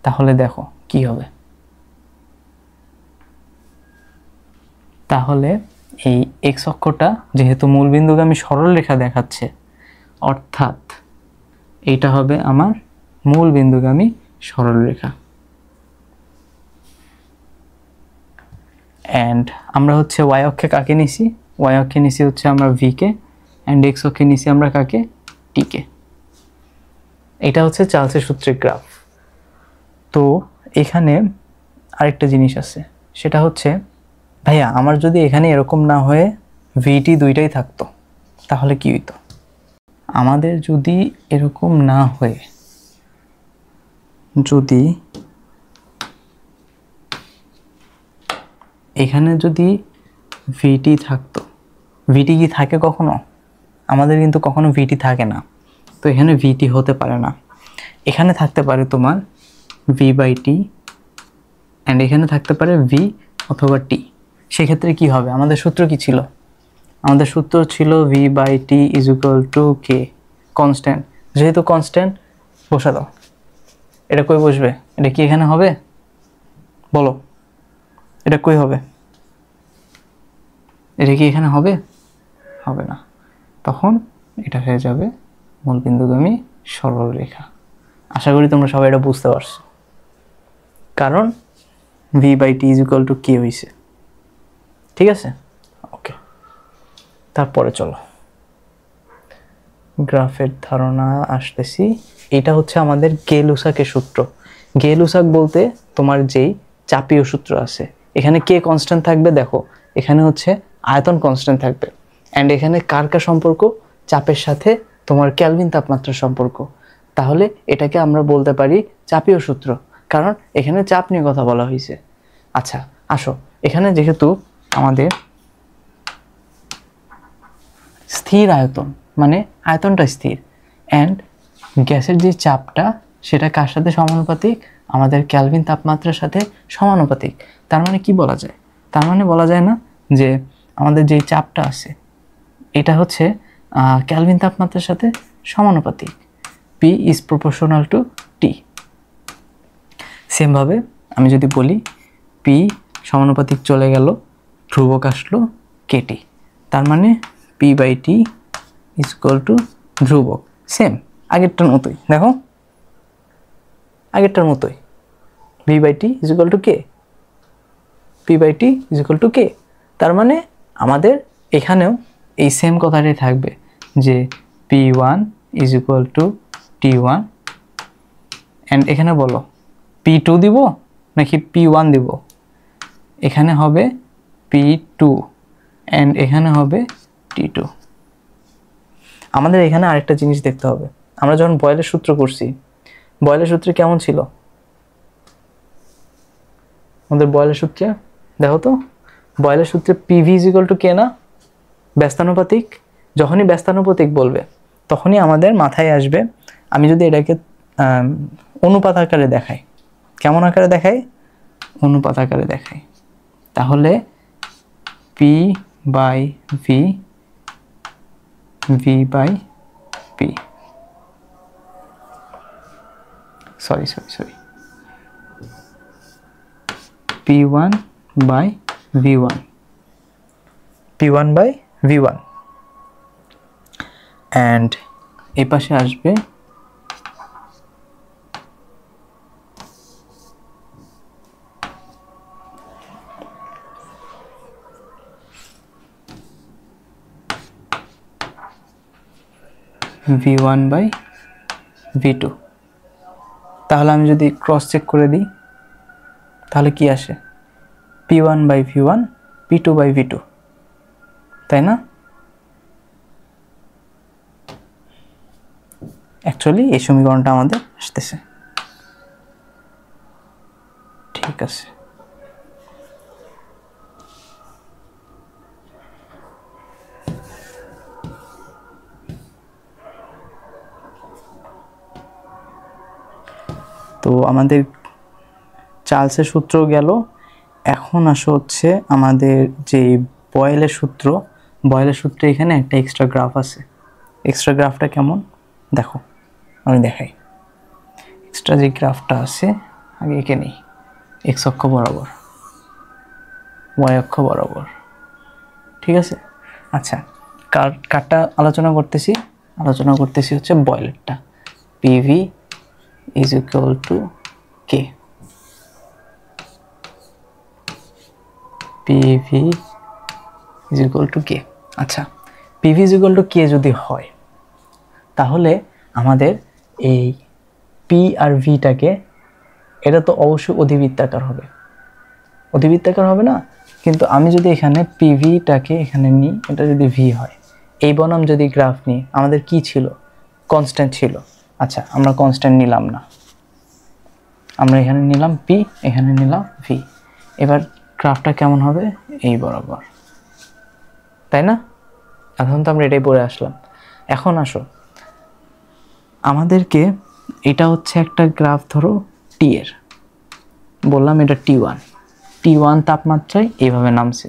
তাহলে দেখো কি হবে। তাহলে এই এক্স অক্ষটা যেহেতু মূলবিন্দুগামী সরলরেখা দেখাচ্ছে, অর্থাৎ এইটা হবে আমার মূলবিন্দুগামী সরলরেখা। অ্যান্ড আমরা হচ্ছে ওয়াই অক্ষে কাকে নিছি? ওয়াই অক্ষে নিছি হচ্ছে আমরা ভিকে অ্যান্ড এক্স অক্ষে নিছি আমরা কাকে? টিকে। এটা হচ্ছে চার্লসের সূত্রের গ্রাফ। তো এখানে আরেকটা জিনিস আছে, সেটা হচ্ছে ভাইয়া আমার যদি এখানে এরকম না হয়ে ভিটি দুইটাই থাকতো তাহলে কি হইতো? আমাদের যদি এরকম না হয়ে যদি এখানে যদি ভিটি থাকতো, ভিটি কি থাকে কখনো? আমাদের কিন্তু কখনো ভিটি থাকে না, তো এখানে ভিটি হতে পারে না। এখানে থাকতে পারে তোমার ভি বাই টি অ্যান্ড এখানে থাকতে পারে ভি অথবা টি। সেক্ষেত্রে কি হবে? আমাদের সূত্র কি ছিল? আমাদের সূত্র ছিল V by T is equal to K, constant. যেহেতু কনস্ট্যান্ট বসা দাও। এটা কই বসবে? এটা কি এখানে হবে? বলো, এটা কই হবে? এটা কি এখানে হবে? হবে না। তখন এটা হয়ে যাবে মূলবিন্দুগামী সরলরেখা। আশা করি তোমরা সবাই এটা বুঝতে পারছো, কারণ V by T is equal to K হয়েছে। ঠিক আছে, ওকে। তারপরে চলো গ্রাফের ধারণা আসতেছি। এটা হচ্ছে আমাদের গে-লুসাকের সূত্র। গে-লুসাক বলতে তোমার যেই চাপীয় সূত্র আছে, এখানে কে কনস্ট্যান্ট থাকবে, দেখো এখানে হচ্ছে আয়তন কনস্ট্যান্ট থাকবে অ্যান্ড এখানে কার কার সম্পর্ক? চাপের সাথে তোমার ক্যালভিন তাপমাত্রার সম্পর্ক। তাহলে এটাকে আমরা বলতে পারি চাপীয় সূত্র, কারণ এখানে চাপ নিয়ে কথা বলা হয়েছে। আচ্ছা আসো, এখানে যেহেতু আমাদের স্থির আয়তন, মানে আয়তনটা স্থির অ্যান্ড গ্যাসের যে চাপটা সেটা কার সাথে সমানুপাতিক? আমাদের ক্যালভিন তাপমাত্রার সাথে সমানুপাতিক। তার মানে কি বলা যায়? তার মানে বলা যায় না যে আমাদের যে চাপটা আছে এটা হচ্ছে ক্যালভিন তাপমাত্রার সাথে সমানুপাতিক, পি ইজ প্রপোর্শনাল টু টি। সেমভাবে আমি যদি বলি পি সমানুপাতিক চলে গেল, ধ্রুবক আসলো কেটি, তার মানে P by T is equal to ধ্রুবক। সেম আগেরটার মতোই, দেখো আগেরটার মতোই, V by T is equal to K, P by T is equal to K. তার মানে আমাদের এখানেও এই সেম কথাটাই থাকবে যে P one is equal to T one and এখানে বলো পি টু দিব নাকি পি ওয়ান দিব? এখানে হবে পি টু অ্যান্ড এখানে হবে টি টু। আমাদের এখানে আরেকটা জিনিস দেখতে হবে, আমরা যখন বয়েলের সূত্র করছি বয়লের সূত্রে কেমন ছিল আমাদের? বয়লের সূত্রে দেখো তো, বয়লের সূত্রে পিভি ইজ ইকুয়াল টু কে না, ব্যস্তানুপাতিক। যখনই ব্যস্তানুপাতিক বলবে তখনই আমাদের মাথায় আসবে, আমি যদি এটাকে অনুপাত আকারে দেখাই, কেমন আকারে দেখাই? অনুপাত আকারে দেখাই, তাহলে P by V, V by P, sorry P1 by V1, P1 by V1, and এই পাশে আসবে V1 by V2। তাহলে আমি যদি ক্রস চেক করে দিই তাহলে কি আসে? P1 by V1, P2 by V2, তাই না? অ্যাকচুয়ালি এই সমীকরণটা আমাদের আসতেছে। ঠিক আছে, তো আমাদের চার্লসের সূত্র গেল। এখন আসো হচ্ছে আমাদের যে বয়েলের সূত্র, বয়েলের সূত্রে এখানে একটা এক্সট্রা গ্রাফ আছে। এক্সট্রা গ্রাফটা কেমন দেখো, আমি দেখাই। এক্সট্রা যে গ্রাফটা আছে আগে এঁকে নেই, এক্স অক্ষ বরাবর, ওয়াই অক্ষ বরাবর, ঠিক আছে? আচ্ছা, কারটা আলোচনা করতেছি হচ্ছে বয়েলেরটা। PV is equal to K, PV is equal to K. আচ্ছা, PV is equal to K যদি হয় তাহলে আমাদের এই পি আর ভিটাকে, এটা তো অবশ্যই অধিবৃত্তাকার হবে, অধিবৃত্তাকার হবে না? কিন্তু আমি যদি এখানে পিভিটাকে এখানে নিই, এটা যদি ভি হয়, এই বনাম যদি গ্রাফ নিই, আমাদের কি ছিল? কনস্ট্যান্ট ছিল। আচ্ছা, আমরা কনস্ট্যান্ট নিলাম না, আমরা এখানে নিলাম পি, এখানে নিলাম ভি। এবার গ্রাফটা কেমন হবে? এই বরাবর, তাই না? এখন তো আমরা এটাই পড়ে আসলাম। এখন আসো, আমাদেরকে এটা হচ্ছে একটা গ্রাফ, ধরো টি এর, বললাম এটা T1 তাপমাত্রায় এইভাবে নামছে।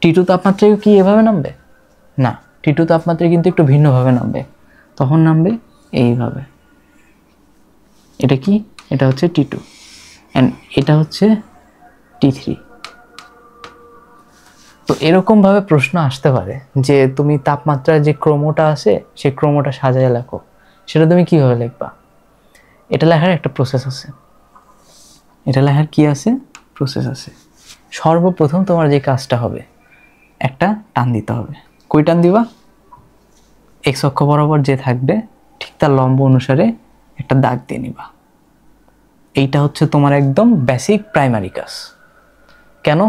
T2 তাপমাত্রায় কি এভাবে নামবে? না, T2 তাপমাত্রায় কিন্তু একটু ভিন্নভাবে নামবে। তখন নামবে এইভাবে। এটা কি? এটা হচ্ছে T2 অ্যান্ড এটা হচ্ছে T3। তো এরকমভাবে প্রশ্ন আসতে পারে যে তুমি তাপমাত্রার যে ক্রমটা আছে সেই ক্রমটা সাজায় লেখো। সেটা তুমি কীভাবে লিখবা? এটা লেখার একটা প্রসেস আছে। এটা লেখার কি আছে? প্রসেস আছে। সর্বপ্রথম তোমার যে কাজটা হবে, একটা টান দিতে হবে। কই টান দিবা? এক্স অক্ষ বরাবর যে থাকবে ঠিক তার লম্ব অনুসারে একটা দাগ দিয়ে নিবা। এইটা হচ্ছে তোমার একদম বেসিক প্রাইমারি কাজ। কেন?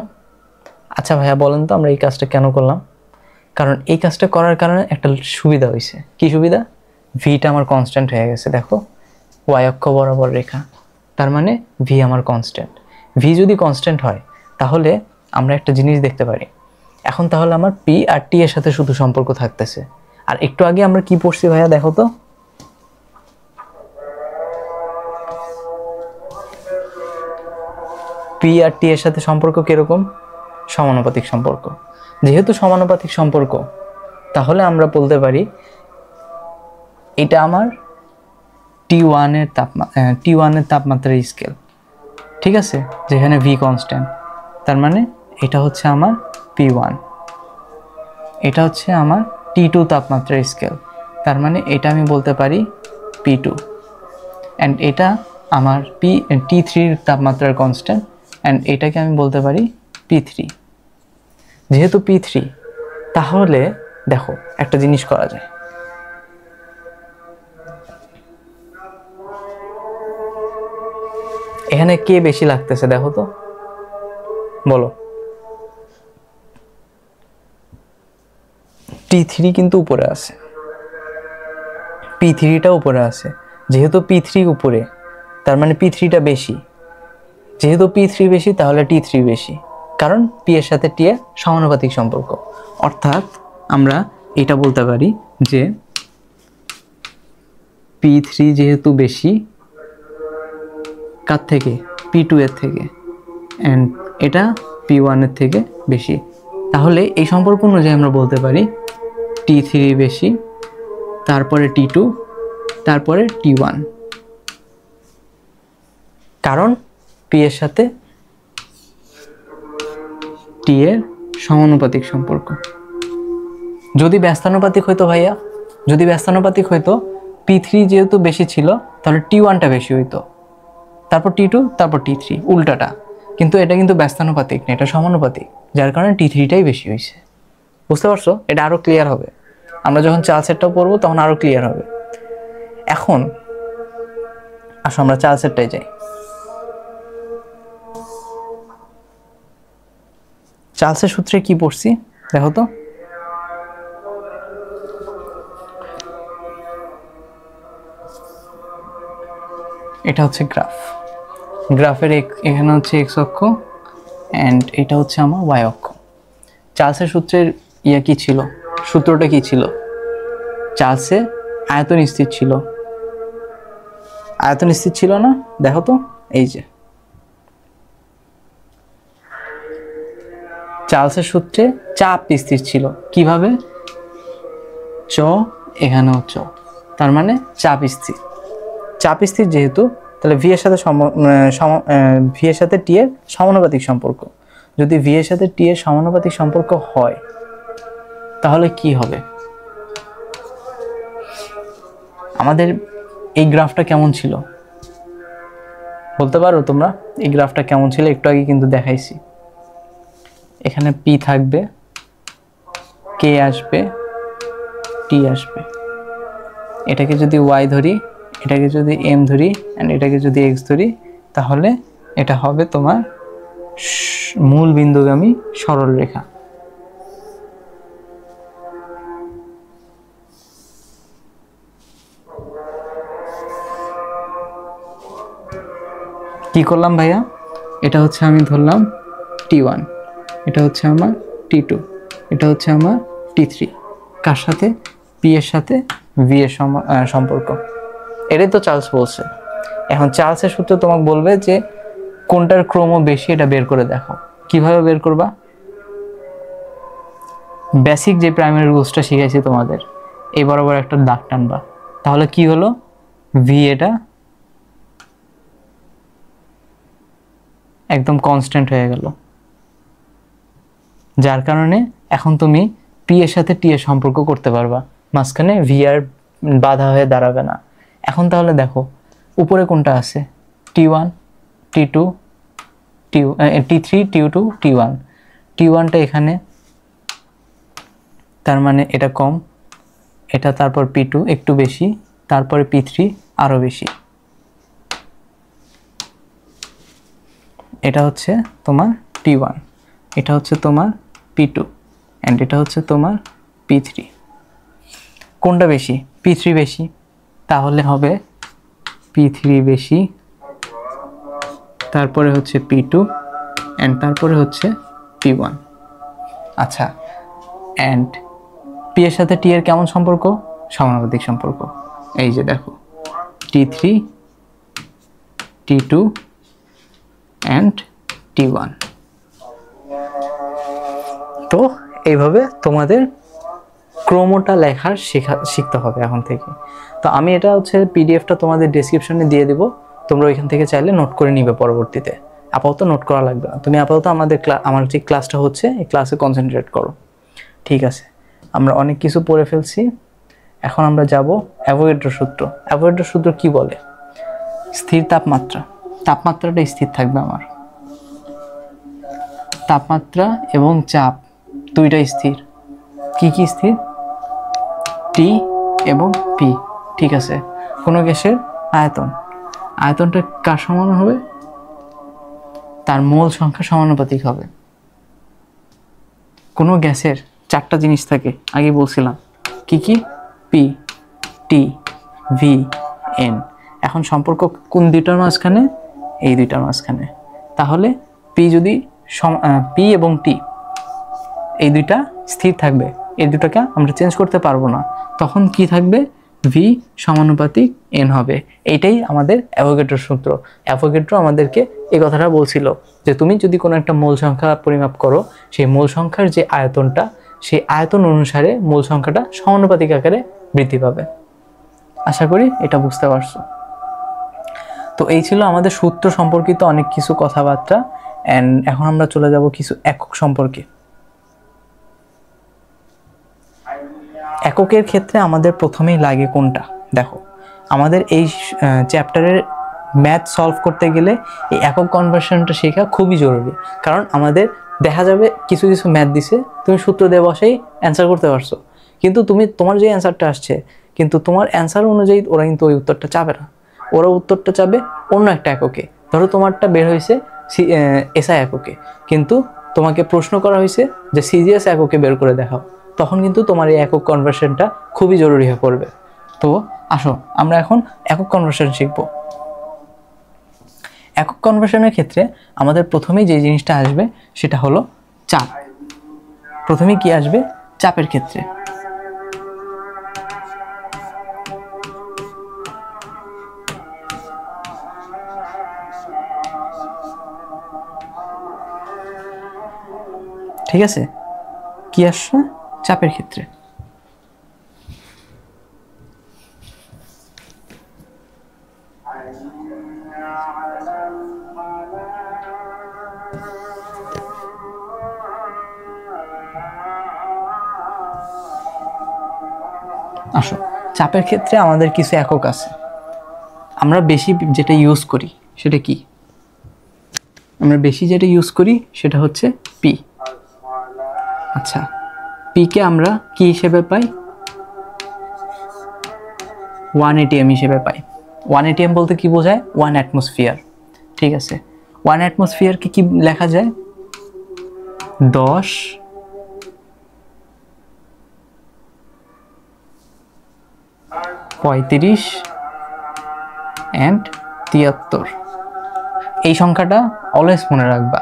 আচ্ছা ভাইয়া বলেন তো আমরা এই কাজটা কেন করলাম? কারণ এই কাজটা করার কারণে একটা সুবিধা হয়েছে। কি সুবিধা? ভিটা আমার কনস্ট্যান্ট হয়ে গেছে। দেখো, ওয়াই অক্ষ বরাবর রেখা, তার মানে ভি আমার কনস্ট্যান্ট। ভি যদি কনস্ট্যান্ট হয় তাহলে আমরা একটা জিনিস দেখতে পারি। এখন তাহলে আমার পি আর টি এর সাথে শুধু সম্পর্ক থাকতেছে। আর একটু আগে আমরা কি পড়ছি ভাইয়া দেখো তো, পি আর টি এর সাথে সম্পর্ক কিরকম? সমানুপাতিক সম্পর্ক। যেহেতু সমানুপাতিক সম্পর্ক, তাহলে আমরা বলতে পারি এটা আমার T1 এর তাপমাত্রার স্কেল, ঠিক আছে? যেখানে ভি কনস্ট্যান্ট, তার মানে এটা হচ্ছে আমার P1, এটা হচ্ছে আমার T2 তাপমাত্রার স্কেল, তার মানে এটা আমি বলতে পারি P2, অ্যান্ড এটা আমার T3 তাপমাত্রার কনস্ট্যান্ট, অ্যান্ড এটাকে আমি বলতে পারি P3। যেহেতু P3, তাহলে দেখো একটা জিনিস করা যায়। এখানে কে বেশি লাগতেছে দেখো তো, বলো। T3 কিন্তু উপরে আছে, P3টা উপরে আছে। যেহেতু P3 উপরে, তার মানে P3টা বেশি। যেহেতু P3 বেশি তাহলে T3 বেশি, কারণ P এর সাথে T এর সমানুপাতিক সম্পর্ক। অর্থাৎ আমরা এটা বলতে পারি যে P3 যেহেতু বেশি কার থেকে, P2 এর থেকে, অ্যান্ড এটা P1 এর থেকে বেশি। তাহলে এই সম্পর্ক অনুযায়ী আমরা বলতে পারি T3 বেশি, তারপরে T2, তারপরে T1, কারণ P এর সাথে T এর সমানুপাতিক সম্পর্ক। যদি ব্যস্তানুপাতিক হইতো ভাইয়া, যদি ব্যস্তানুপাতিক হইতো, P3 যেহেতু বেশি ছিল তাহলে T1টা বেশি হইতো, তারপর T2, তারপর T3, উল্টাটা। কিন্তু এটা কিন্তু ব্যস্তানুপাতিক না, এটা সমানুপাতিক, যার কারণে T3টাই বেশি হয়েছে। বুঝতে পারছো? এটা আরো ক্লিয়ার হবে, আমরা যখন চার্ল সেটটাও পড়বো তখন আরো ক্লিয়ার হবে। এখন আসো আমরা চার্ল সেটটাই যাই। চার্লসের সূত্রে কি পড়ছি দেখো তো। এটা হচ্ছে গ্রাফ, গ্রাফের এখানে হচ্ছে এক্স অক্ষ অ্যান্ড এটা হচ্ছে আমার ওয়াই অক্ষ। চার্লসের সূত্রের কি ছিল, সূত্রটা কি ছিল? চার্লসে আয়তন স্থির ছিল, আয়তন স্থির ছিল না? দেখো তো, এই যে চার্লসের সূত্রে চাপ স্থির ছিল। কিভাবে? চ এখানেও চ, তার মানে চাপ স্থির। চাপ স্থির যেহেতু, তাহলে ভি এর সাথে ভি এর সাথে টি এর সমানুপাতিক সম্পর্ক। যদি ভি এর সাথে টি এর সমানুপাতিক সম্পর্ক হয় তাহলে কি হবে? আমাদের এই গ্রাফটা কেমন ছিল বলতে পারো তোমরা? এই গ্রাফটা কেমন ছিল একটু আগে কিন্তু দেখাইছি। এখানে পি থাকবে, কে আসবে, টি আসবে। এটাকে যদি ওয়াই ধরি, এটাকে যদি এম ধরি, অ্যান্ড এটাকে যদি এক্স ধরি, তাহলে এটা হবে তোমার মূল বিন্দুগামী সরল রেখা। কি করলাম ভাইয়া? এটা হচ্ছে আমি ধরলাম T1, এটা হচ্ছে আমার T2, এটা হচ্ছে আমার T3। কার সাথে? P এর সাথে V এর সম্পর্ক। এটাই তো চার্লস বলছে। এখন চার্লসের সূত্র তোমাকে বলবে যে কোনটার ক্রম বেশি এটা বের করে দেখো। কিভাবে বের করবা? বেসিক যে প্রাইমারি রুলসটা শিখাইছি তোমাদের, এই বরাবর একটা দাগ টানবা। তাহলে কি হলো? ভি এটা একদম কনস্ট্যান্ট হয়ে গেল, যার কারণে এখন তুমি পি এর সাথে টি এর সম্পর্ক করতে পারবা, মাঝখানে ভি আর বাধা হয়ে দাঁড়াবে না। এখন তাহলে দেখো উপরে কোনটা আছে? T1, T2, T3, T2, T1। T1টা এখানে, তার মানে এটা কম, এটা তারপর P2 একটু বেশি, তারপরে P3 আরো বেশি। এটা হচ্ছে তোমার T1, এটা হচ্ছে তোমার P2, অ্যান্ড এটা হচ্ছে তোমার P3। কোনটা বেশি? P3 বেশি, তাহলে হবে P3 বেশি, তারপরে হচ্ছে P2, অ্যান্ড তারপরে হচ্ছে P1। আচ্ছা, অ্যান্ড P এর সাথে T এর কেমন সম্পর্ক? সমানুপাতিক সম্পর্ক। এই যে দেখো T3, T2 অ্যান্ড T1। তো এইভাবে তোমাদের ক্রমটা লেখার শিখতে হবে এখন থেকে। তো আমি এটা হচ্ছে পিডিএফটা তোমাদের ডেসক্রিপশনে দিয়ে দিব, তোমরা ওইখান থেকে চাইলে নোট করে নিবে পরবর্তীতে। আপাতত নোট করা লাগবে না, তুমি আপাতত আমার যে ক্লাসটা হচ্ছে এই ক্লাসে কনসেন্ট্রেট করো, ঠিক আছে? আমরা অনেক কিছু পড়ে ফেলছি, এখন আমরা যাব অ্যাভোগাড্রো সূত্র। অ্যাভোগাড্রো সূত্র কি বলে? স্থির তাপমাত্রা, তাপমাত্রাটা স্থির থাকবে আমার, তাপমাত্রা এবং চাপ দুইটাই স্থির। কি কি স্থির? টি এবং পি, ঠিক আছে? কোনো গ্যাসের আয়তন, আয়তনটা কার সমান হবে? তার মোল সংখ্যা সমানুপাতিক হবে। কোনো গ্যাসের চারটা জিনিস থাকে, আগে বলছিলাম কি কি? পি, টি, ভি, এন। এখন সম্পর্ক কোন দুইটার মাঝখানে? এই দুইটার মাঝখানে। তাহলে পি যদি পি এবং টি এই দুইটা স্থির থাকবে, এই দুটাকে আমরা চেঞ্জ করতে পারবো না, তখন কি থাকবে? ভি সমানুপাতিক এন হবে। এইটাই আমাদের অ্যাভোগাড্রোর সূত্র। অ্যাভোগাড্রো আমাদেরকে এই কথাটা বলছিল যে তুমি যদি কোনো একটা মূল সংখ্যা পরিমাপ করো, সেই মূল সংখ্যার যে আয়তনটা, সেই আয়তন অনুসারে মূল সংখ্যাটা সমানুপাতিক আকারে বৃদ্ধি পাবে। আশা করি এটা বুঝতে পারছো। তো এই ছিল আমাদের সূত্র সম্পর্কিত অনেক কিছু কথাবার্তা। অ্যান্ড এখন আমরা চলে যাব কিছু একক সম্পর্কে। এককের ক্ষেত্রে আমাদের প্রথমেই লাগে কোনটা? দেখো, আমাদের এই চ্যাপ্টারের ম্যাথ সলভ করতে গেলে এই একক কনভার্সনটা শেখা খুবই জরুরি। কারণ আমাদের দেখা যাবে কিছু কিছু ম্যাথ দিছে, তুমি সূত্র দিয়ে বসেই অ্যান্সার করতে পারছো, কিন্তু তোমার যে অ্যান্সারটা আসছে, কিন্তু তোমার অ্যান্সার অনুযায়ী ওরা কিন্তু ওই উত্তরটা চাবে না, ওরা উত্তরটা চাবে অন্য একটা এককে। ধরো তোমারটা বের হয়েছে এসআই এককে, কিন্তু তোমাকে প্রশ্ন করা হয়েছে যে সিজিএস এককে বের করে দেখাও, তখন কিন্তু তোমার এই একক কনভার্সনটা খুবই জরুরি হয়ে পড়বে। তো আসো আমরা এখন একক কনভার্সন শিখব। একক কনভার্সনের ক্ষেত্রে আমাদের প্রথমেই যে জিনিসটা আসবে সেটা হলো চাপ। প্রথমেই কি আসবে? চাপের ক্ষেত্রে ঠিক আছে, কি আসছে? চাপের ক্ষেত্রে আসো, চাপের ক্ষেত্রে আমাদের কিছু একক আছে। আমরা বেশি যেটা ইউজ করি সেটা কি? আমরা বেশি যেটা ইউজ করি সেটা হচ্ছে পি। আচ্ছা, পিকে আমরা কি হিসেবে পাই? 1 ATM হিসেবে পাই। 1 ATM বলতে কি বোঝায়? 1 অ্যাটমসফিয়ার। ঠিক আছে, 1 অ্যাটমসফিয়ারকে কি লেখা যায়? 10 35 and 73। এই সংখ্যাটা অলওয়েজ মনে রাখবা।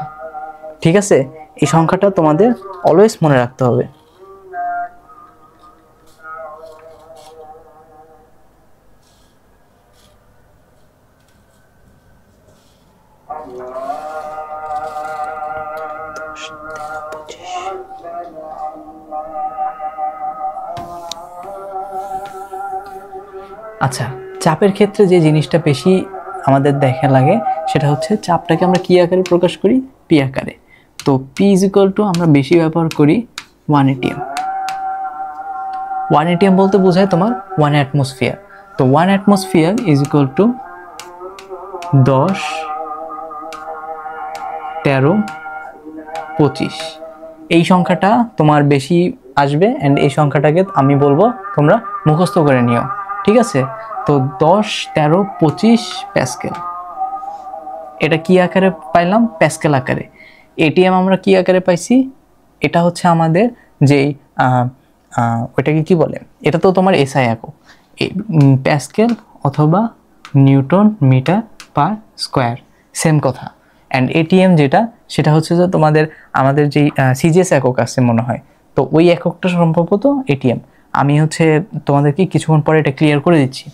ঠিক আছে, এই সংখ্যাটা তোমাদের অলওয়েজ মনে রাখতে হবে। আচ্ছা, চাপের ক্ষেত্রে যে জিনিসটা বেশি আমাদের দেখা লাগে সেটা হচ্ছে চাপটাকে আমরা কি আকারে প্রকাশ করি? পি আকারে। তো পি ইজ ইকুয়াল টু আমরা বেশি ব্যবহার করি 1 ATM। 1 ATM বলতে বোঝায় তোমার 1 অ্যাটমসফিয়ার। তো 1 অ্যাটমসফিয়ার ইজ ইকুয়াল টু 10 13 25। এই সংখ্যাটা তোমার বেশি আসবে অ্যান্ড এই সংখ্যাটাকে আমি বলবো তোমরা মুখস্থ করে নিও। ঠিক আছে, তো 10 13 25 প্যাসকেল। এটা কি আকারে পাইলাম? প্যাসকেল আকারে। এটিএম আমরা কি আকারে পাইছি? এটা হচ্ছে আমাদের যেই ওইটাকে কি বলে, এটা তো তোমার এসআই একক, প্যাসকেল অথবা newton metre per square, same কথা। অ্যান্ড এটিএম যেটা, সেটা হচ্ছে যে আমাদের যেই সিজিএস একক আছে মনে হয়, তো ওই এককটা সম্ভবত এটিএম। আমি হচ্ছে তোমাদেরকে কিছুক্ষণ পরে এটা ক্লিয়ার করে দিচ্ছি,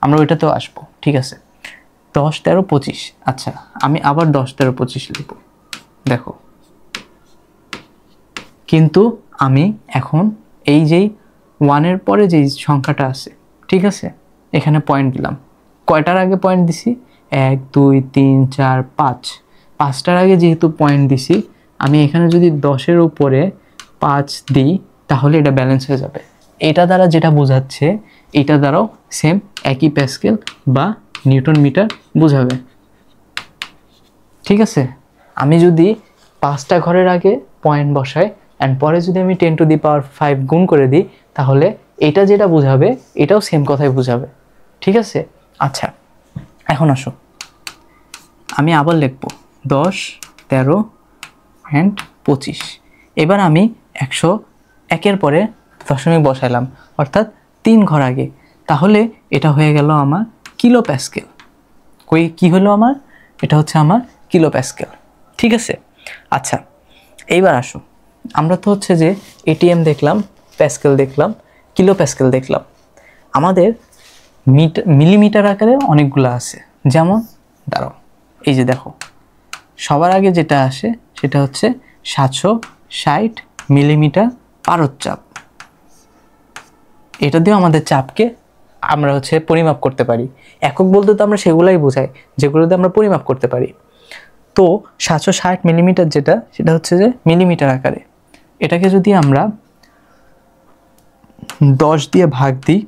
আমরা ওইটাতেও আসবো। ঠিক আছে, 10 13 25। আচ্ছা, আমি আবার 10 13 25 লিখব। দেখো, কিন্তু আমি এখন এই যেই 1-এর পরে যেই সংখ্যাটা আছে, ঠিক আছে, এখানে পয়েন্ট দিলাম। কয়টার আগে পয়েন্ট দিছি? 1 2 3 4 5। 5টার আগে যেহেতু পয়েন্ট দিছি, আমি এখানে যদি 10-এর উপরে 5 দিই তাহলে এটা ব্যালেন্স হয়ে যাবে। এটা দ্বারা যেটা বোঝাচ্ছে, এটা দ্বারাও সেম একই প্যাসকেল বা নিউটন মিটার বোঝাবে। ঠিক আছে, আমি যদি 5টা ঘরের আগে পয়েন্ট বসাই অ্যান্ড পরে যদি আমি 10 টু দি পাওয়ার 5 গুণ করে দিই, তাহলে এটা যেটা বোঝাবে এটাও সেম কথাই বোঝাবে। ঠিক আছে, আচ্ছা এখন আসো, আমি আবার লিখব 10 13 and 25। এবার আমি 101-এর পরে দশমিক বসাইলাম, অর্থাৎ 3 ঘর আগে, তাহলে এটা হয়ে গেল আমার কিলো প্যাসকেল। কি হলো আমার? এটা হচ্ছে আমার কিলো প্যাসকেল। ঠিক আছে, আচ্ছা এইবার আসো, আমরা তো হচ্ছে যে এটিএম দেখলাম, প্যাসকেল দেখলাম, কিলো প্যাসকেল দেখলাম, আমাদের মিলিমিটার আকারে অনেকগুলো আছে। যেমন দাঁড়াও, এই যে দেখো, সবার আগে যেটা আসে সেটা হচ্ছে 760 মিলিমিটার পারদ চাপ। এটা দিয়েও আমাদের চাপকে আমরা হচ্ছে পরিমাপ করতে পারি। একক বলতে তো আমরা সেগুলাই বোঝাই যেগুলোতে আমরা পরিমাপ করতে পারি। তো 760 মিলিমিটার যেটা, সেটা হচ্ছে যে মিলিমিটার আকারে। এটাকে যদি আমরা 10 দিয়ে ভাগ দিই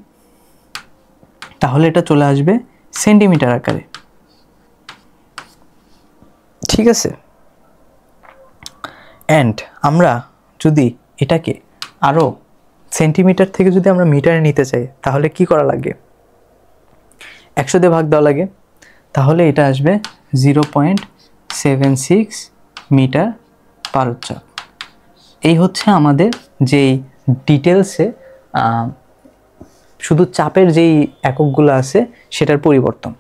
তাহলে এটা চলে আসবে সেন্টিমিটার আকারে। ঠিক আছে, অ্যান্ড আমরা যদি এটাকে আরও সেন্টিমিটার থেকে যদি আমরা মিটারে নিতে চাই তাহলে কি করা লাগে? 100 দিয়ে ভাগ দেওয়া লাগে। তাহলে এটা আসবে 0.76 মিটার পারদ চাপ। এই হচ্ছে আমাদের যেই ডিটেলসে শুধু চাপের যেই এককগুলো আছে সেটার পরিবর্তন।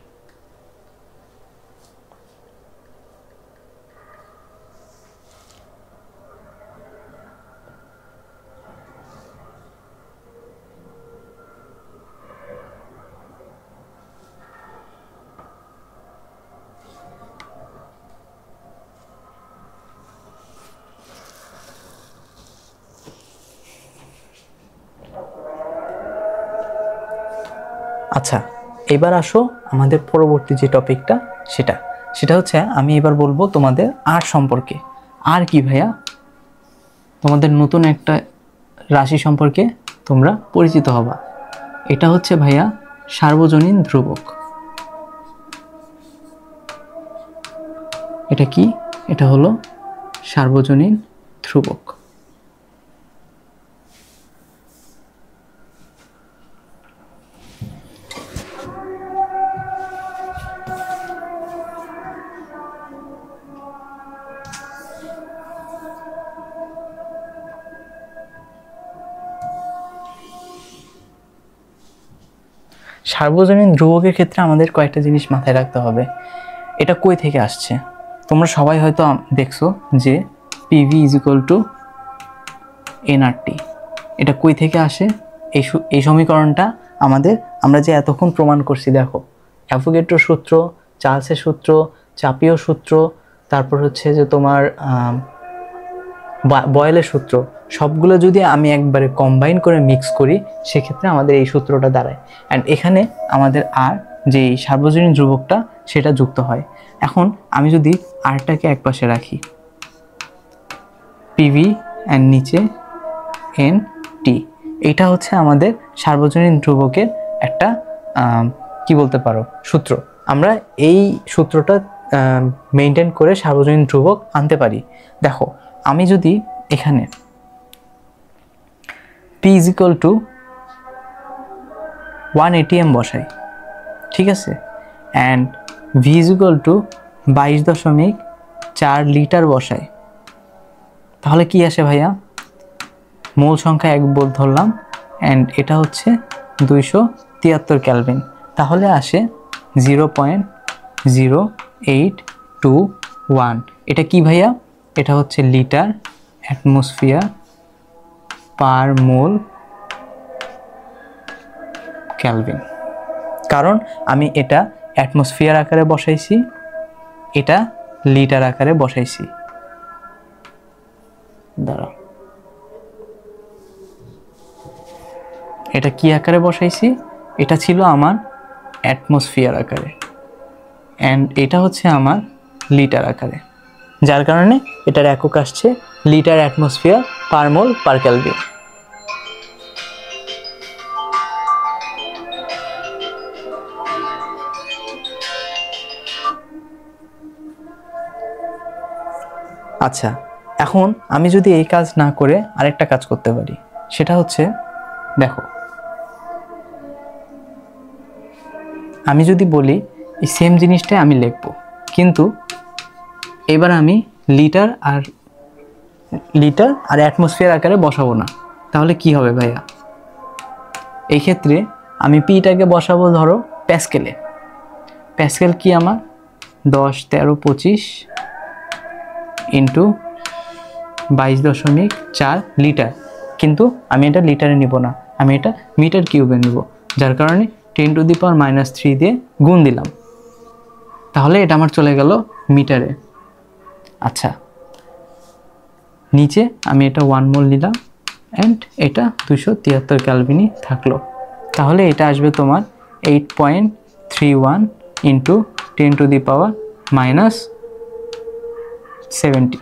আচ্ছা, এবার আসো আমাদের পরবর্তী যে টপিকটা সেটা হচ্ছে আমি এবার বলবো তোমাদের আর সম্পর্কে। আর কি ভাইয়া? তোমাদের নতুন একটা রাশি সম্পর্কে তোমরা পরিচিত হবা। এটা হচ্ছে ভাইয়া সার্বজনীন ধ্রুবক। এটা কি? এটা হলো সার্বজনীন ধ্রুবক। সার্বজনীন ধ্রুবকের ক্ষেত্রে আমাদের কয়েকটা জিনিস মাথায় রাখতে হবে। এটা কই থেকে আসছে? তোমরা সবাই হয়তো দেখছো যে PV is equal two nRT. এটা কই থেকে আসে? এই সমীকরণটা আমরা যে এতক্ষণ প্রমাণ করছি, দেখো, অ্যাভোগাড্রো সূত্র, চার্লসের সূত্র, চাপীয় সূত্র, তারপর হচ্ছে যে তোমার বয়েলের সূত্র, সবগুলো যদি আমি একবারে কম্বাইন করে মিক্স করি সেক্ষেত্রে আমাদের এই সূত্রটা দাঁড়ায়। অ্যান্ড এখানে আমাদের আর যে সার্বজনীন ধ্রুবকটা সেটা যুক্ত হয়। এখন আমি যদি আরটাকে এক পাশে রাখি, পিভি অ্যান্ড নিচে এন টি, এটা হচ্ছে আমাদের সার্বজনীন ধ্রুবকের একটা কি বলতে পারো সূত্র। আমরা এই সূত্রটা মেনটেন করে সার্বজনীন ধ্রুবক আনতে পারি। দেখো, আমি যদি এখানে P is equal to 1 ATM বসাই, ঠিক আছে, and V is equal to 22.4 litre বসাই, তাহলে কি আসে ভাইয়া? মোল সংখ্যা 1 ধরলাম, অ্যান্ড এটা হচ্ছে 273 কেলভিন, তাহলে আসে 0.0821। এটা কি ভাইয়া? এটা হচ্ছে litre atmosphere per mole kelvin. কারণ আমি এটা অ্যাটমসফিয়ার আকারে বসাইছি, এটা লিটার আকারে বসাইছি। দাঁড়াও, এটা কি আকারে বসাইছি? এটা ছিল আমার অ্যাটমসফিয়ার আকারে, অ্যান্ড এটা হচ্ছে আমার লিটার আকারে, যার কারণে এটার একক আসছে লিটার অ্যাটমসফিয়ার পার মোল পার কেলভিন। আচ্ছা, এখন আমি যদি এই কাজ না করে আরেকটা কাজ করতে পারি, সেটা হচ্ছে, দেখো, আমি যদি বলি এই সেম জিনিসটাই আমি লিখব, কিন্তু এবার আমি লিটার আর অ্যাটমসফিয়ার আকারে বসাবো না, তাহলে কি হবে ভাইয়া? এই ক্ষেত্রে আমি পিটাকে বসাবো ধরো প্যাসকেলে, প্যাসকেল কি আমার 10, 13, 25 ইন্টু 22.4 লিটার, কিন্তু আমি এটা লিটারে নিব না, আমি এটা মিটার কিউবে নিব, যার কারণে 10⁻³ দিয়ে গুণ দিলাম, তাহলে এটা আমার চলে গেল মিটারে। আচ্ছা, নিচে আমি এটা 1 মোল নিলাম অ্যান্ড এটা 273 ক্যালভিনই থাকলো, তাহলে এটা আসবে তোমার 8.31 ইন্টু 10⁻⁻17।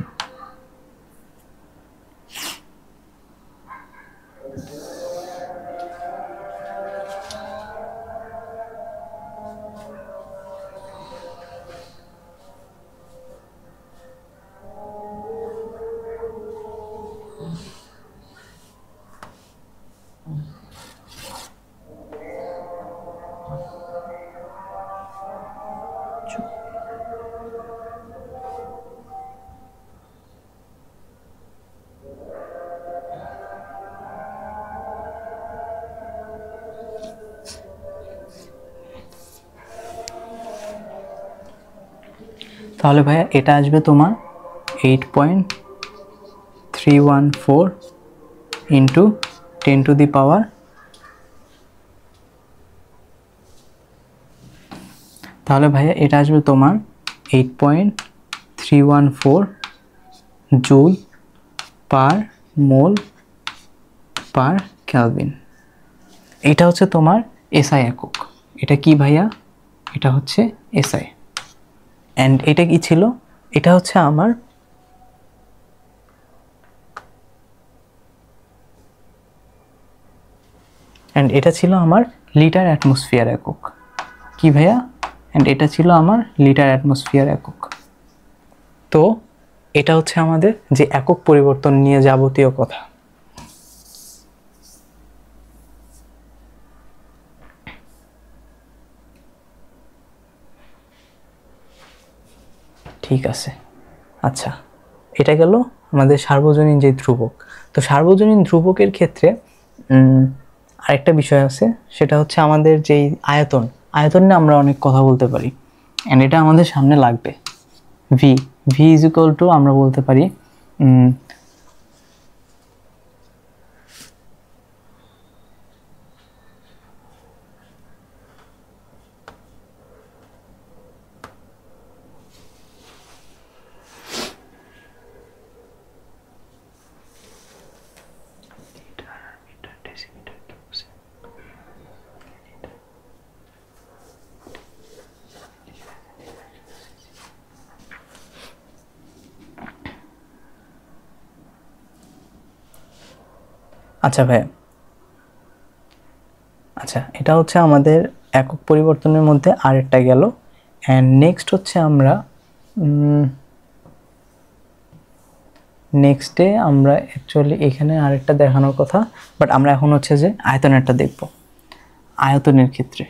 তাহলে ভাইয়া এটা আসবে তোমার 8.314 ইন্টু 10⁻, তাহলে ভাইয়া এটা আসবে তোমার 8.314 জুল পার মোল পার ক্যালভিন। এটা হচ্ছে তোমার এসআই একক। এটা কি ভাইয়া? এটা হচ্ছে এসআই। অ্যান্ড এটা কি ছিল? এটা হচ্ছে আমার এটা ছিল আমার লিটার অ্যাটমসফিয়ার একক। কি ভাইয়া? অ্যান্ড এটা ছিল আমার লিটার অ্যাটমসফিয়ার একক। তো এটা হচ্ছে আমাদের যে একক পরিবর্তন নিয়ে যাবতীয় কথা। ঠিক আছে, আচ্ছা, এটা গেল আমাদের সার্বজনীন যে ধ্রুবক। তো সার্বজনীন ধ্রুবকের ক্ষেত্রে আরেকটা বিষয় আছে, সেটা হচ্ছে আমাদের যেই আয়তন নিয়ে আমরা অনেক কথা বলতে পারি, অ্যান্ড এটা আমাদের সামনে লাগবে। ভি ইজ ইকুয়াল টু আমরা বলতে পারি আচ্ছা ভাই, আচ্ছা, এটা হচ্ছে আমাদের একক পরিবর্তনের মধ্যে আরেকটা গেল। অ্যান্ড নেক্সট হচ্ছে আমরা নেক্সটে আমরা অ্যাকচুয়ালি এখানে আরেকটা দেখানোর কথা, বাট আমরা এখন হচ্ছে যে আয়তনেরটা দেখব। আয়তনের ক্ষেত্রে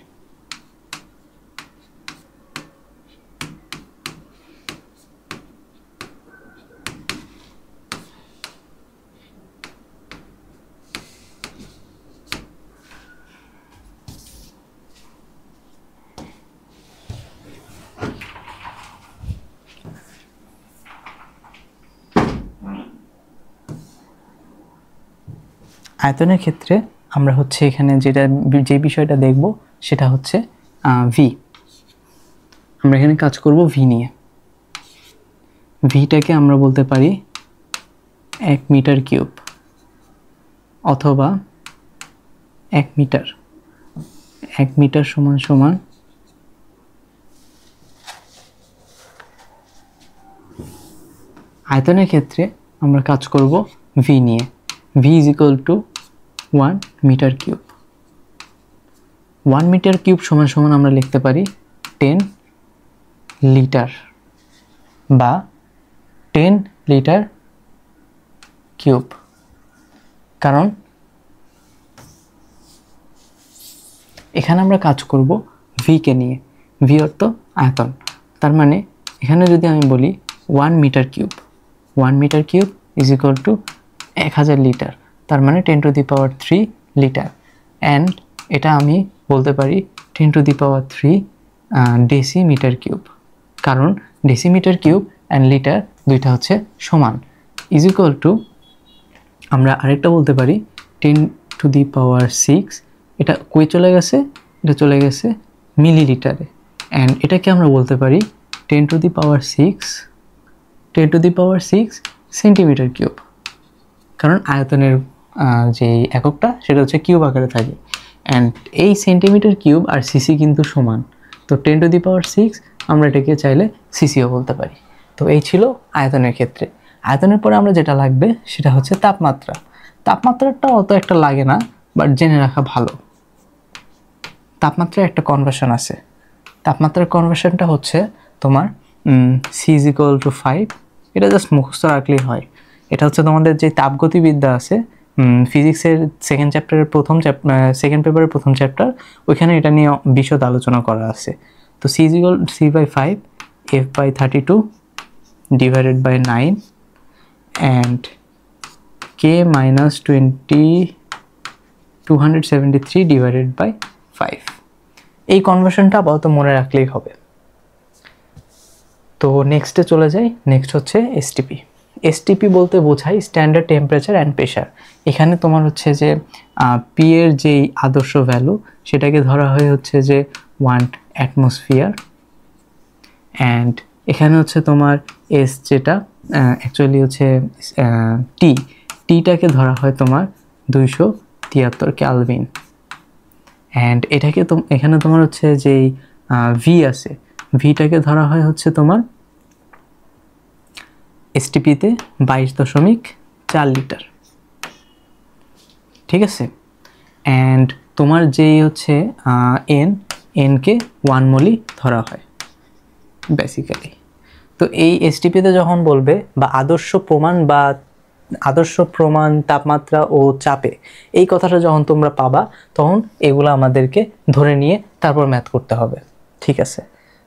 আমরা হচ্ছে এখানে যে বিষয়টা দেখব সেটা হচ্ছে ভি। আমরা এখানে কাজ করব ভি নিয়ে। ভিটাকে আমরা বলতে পারি 1 মিটার কিউব অথবা 1 মিটার। 1 মিটার সমান সমান আয়তনের ক্ষেত্রে আমরা কাজ করব ভি নিয়ে। V is equal to 1 metre cube. 1 metre cube সমান সমান আমরা লিখতে পারি 10 লিটার বা 10 লিটার কিউব। কারণ এখানে আমরা কাজ করব ভিকে নিয়ে। ভি অর্থ আয়তন। তার মানে এখানে যদি আমি বলি 1 metre cube, 1 metre cube is equal to 1000 litre, তার মানে 10⁻³ লিটার। অ্যান্ড এটা আমি বলতে পারি 10⁻³ ডেসিমিটার কিউব, কারণ ডেসিমিটার কিউব অ্যান্ড লিটার দুইটা হচ্ছে সমান, ইজ ইকুয়াল টু আমরা আরেকটা বলতে পারি 10⁶, এটা কই চলে গেছে, এটা চলে গেছে মিলিলিটারে, অ্যান্ড এটাকে আমরা বলতে পারি 10⁶ সেন্টিমিটার কিউব, কারণ আয়তনের যে এককটা সেটা হচ্ছে কিউব আকারে থাকে, অ্যান্ড এই সেন্টিমিটার কিউব আর সিসি কিন্তু সমান, তো 10⁶ আমরা এটাকে চাইলে সিসিও বলতে পারি। তো এই ছিল আয়তনের ক্ষেত্রে। আয়তনের পরে আমরা যেটা লাগবে সেটা হচ্ছে তাপমাত্রা। তাপমাত্রাটা অত একটা লাগে না, বাট জেনে রাখা ভালো। তাপমাত্রার একটা কনভার্সন আছে, তাপমাত্রার কনভার্সনটা হচ্ছে তোমার C=5, এটা জাস্ট মুখস্থ রাখলেই হয়। এটা হচ্ছে তোমাদের যে তাপগতিবিদ্যা আছে ফিজিক্সের সেকেন্ড পেপারের প্রথম চ্যাপ্টার, ওইখানে এটা নিয়ে বিশদ আলোচনা করা আছে। তো C/5 F/32 divided by 9 and K-273 divided by 5। এই কনভার্সনটা আপাতত মনে রাখলেই হবে। তো নেক্সটে চলে যাই। নেক্সট হচ্ছে এসটিপি। এসটিপি বলতে বোঝায় স্ট্যান্ডার্ড টেম্পারেচার অ্যান্ড প্রেশার। এখানে তোমার হচ্ছে যে পি এর যেই আদর্শ ভ্যালু সেটাকে ধরা হয় হচ্ছে যে 1 অ্যাটমসফিয়ার, অ্যান্ড এখানে হচ্ছে তোমার এস যেটা অ্যাকচুয়ালি হচ্ছে টিটাকে ধরা হয় তোমার 273 ক্যালভিন, অ্যান্ড এটাকে এখানে তোমার হচ্ছে যেই ভি আছে, ভিটাকে ধরা হয় হচ্ছে তোমার এসটিপিতে 22.4 লিটার, ঠিক আছে। অ্যান্ড তোমার যেই হচ্ছে এনকে 1 মোলই ধরা হয় বেসিক্যালি। তো এই এসটিপিতে যখন বলবে বা আদর্শ প্রমাণ তাপমাত্রা ও চাপে, এই কথাটা যখন তোমরা পাবা তখন এগুলো আমাদেরকে ধরে নিয়ে তারপর ম্যাথ করতে হবে, ঠিক আছে।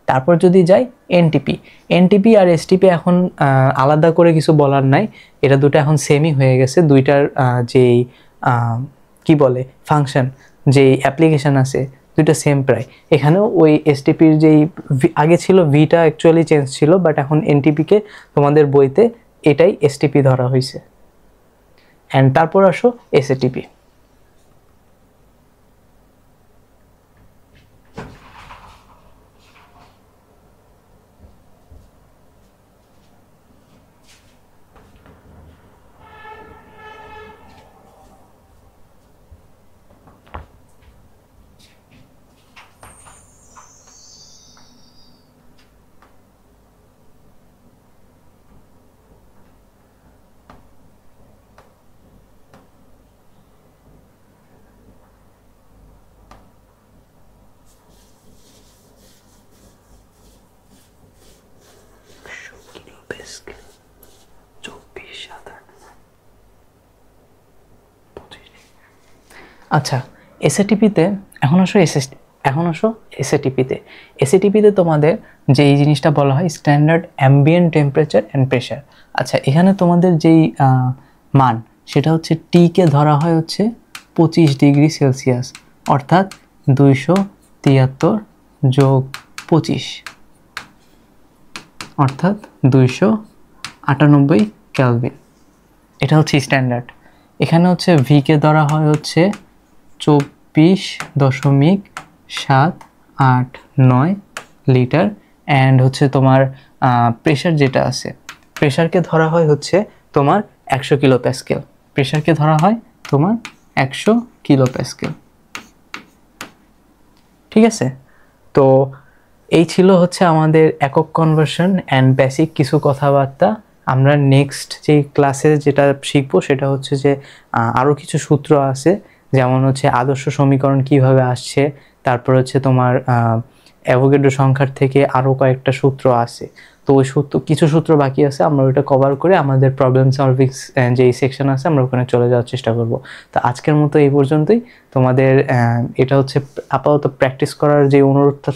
তারপর যদি যাই এনটিপি আর এসটিপি এখন আলাদা করে কিছু বলার নাই, এটা দুটো এখন সেমই হয়ে গেছে। দুইটার যেই কি বলে ফাংশন, যেই অ্যাপ্লিকেশান আছে দুইটা সেম প্রায়। এখানেও ওই এসটিপির যেই আগে ছিল ভিটা অ্যাকচুয়ালি চেঞ্জ ছিল, বাট এখন এনটিপিকে তোমাদের বইতে এটাই এসটিপি ধরা হয়েছে। অ্যান্ড তারপর আসো এসএটিপি। আচ্ছা, এসএটিপিতে এখন আসো এসএটিপিতে তোমাদের যে এই জিনিসটা বলা হয় standard ambient temperature and pressure. আচ্ছা, এখানে তোমাদের যেই মান সেটা হচ্ছে টিকে ধরা হয় হচ্ছে 25 ডিগ্রি সেলসিয়াস, অর্থাৎ 273 যোগ 25 অর্থাৎ 298 ক্যালভিন। এটা হচ্ছে স্ট্যান্ডার্ড। এখানে হচ্ছে ভিকে ধরা হয় হচ্ছে 24.789 লিটার, অ্যান্ড হচ্ছে তোমার প্রেশার যেটা আছে, প্রেশারকে ধরা হয় হচ্ছে তোমার 100 কিলো প্যাসকেল। প্রেশারকে ধরা হয় তোমার 100 কিলো প্যাসকেল, ঠিক আছে। তো এই ছিল হচ্ছে আমাদের একক কনভার্সন অ্যান্ড বেসিক কিছু কথাবার্তা। আমরা নেক্সট যে ক্লাসে যেটা শিখবো সেটা হচ্ছে যে আরও কিছু সূত্র আছে, যেমন হচ্ছে আদর্শ সমীকরণ কিভাবে আসছে, তারপর হচ্ছে তোমার অ্যাভোগাড্রো সংখ্যার থেকে আরও কয়েকটা সূত্র আছে। তো ওই কিছু সূত্র বাকি আছে, আমরা ওইটা কভার করে আমাদের প্রবলেম সলভিং যেই সেকশন আছে আমরা ওখানে চলে যাওয়ার চেষ্টা করব। তো আজকের মতো এই পর্যন্তই। তোমাদের এটা হচ্ছে আপাতত প্র্যাকটিস করার যে অনুরোধটা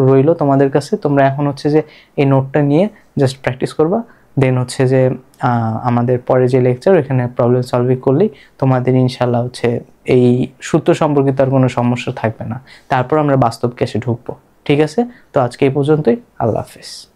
রইল তোমাদের কাছে। তোমরা এখন হচ্ছে যে এই নোটটা নিয়ে জাস্ট প্র্যাকটিস করবা, দেন হচ্ছে যে আমাদের পরে যে লেকচার এখানে প্রবলেম সলভিং করলেই তোমাদের ইনশাল্লাহ হচ্ছে এই সূত্র সম্পর্কিত আর কোনো সমস্যা থাকবে না। তারপর আমরা বাস্তব ক্লাসে ঢুকবো। ঠিক আছে? তো আজকে এই পর্যন্তই। আল্লাহ হাফেজ।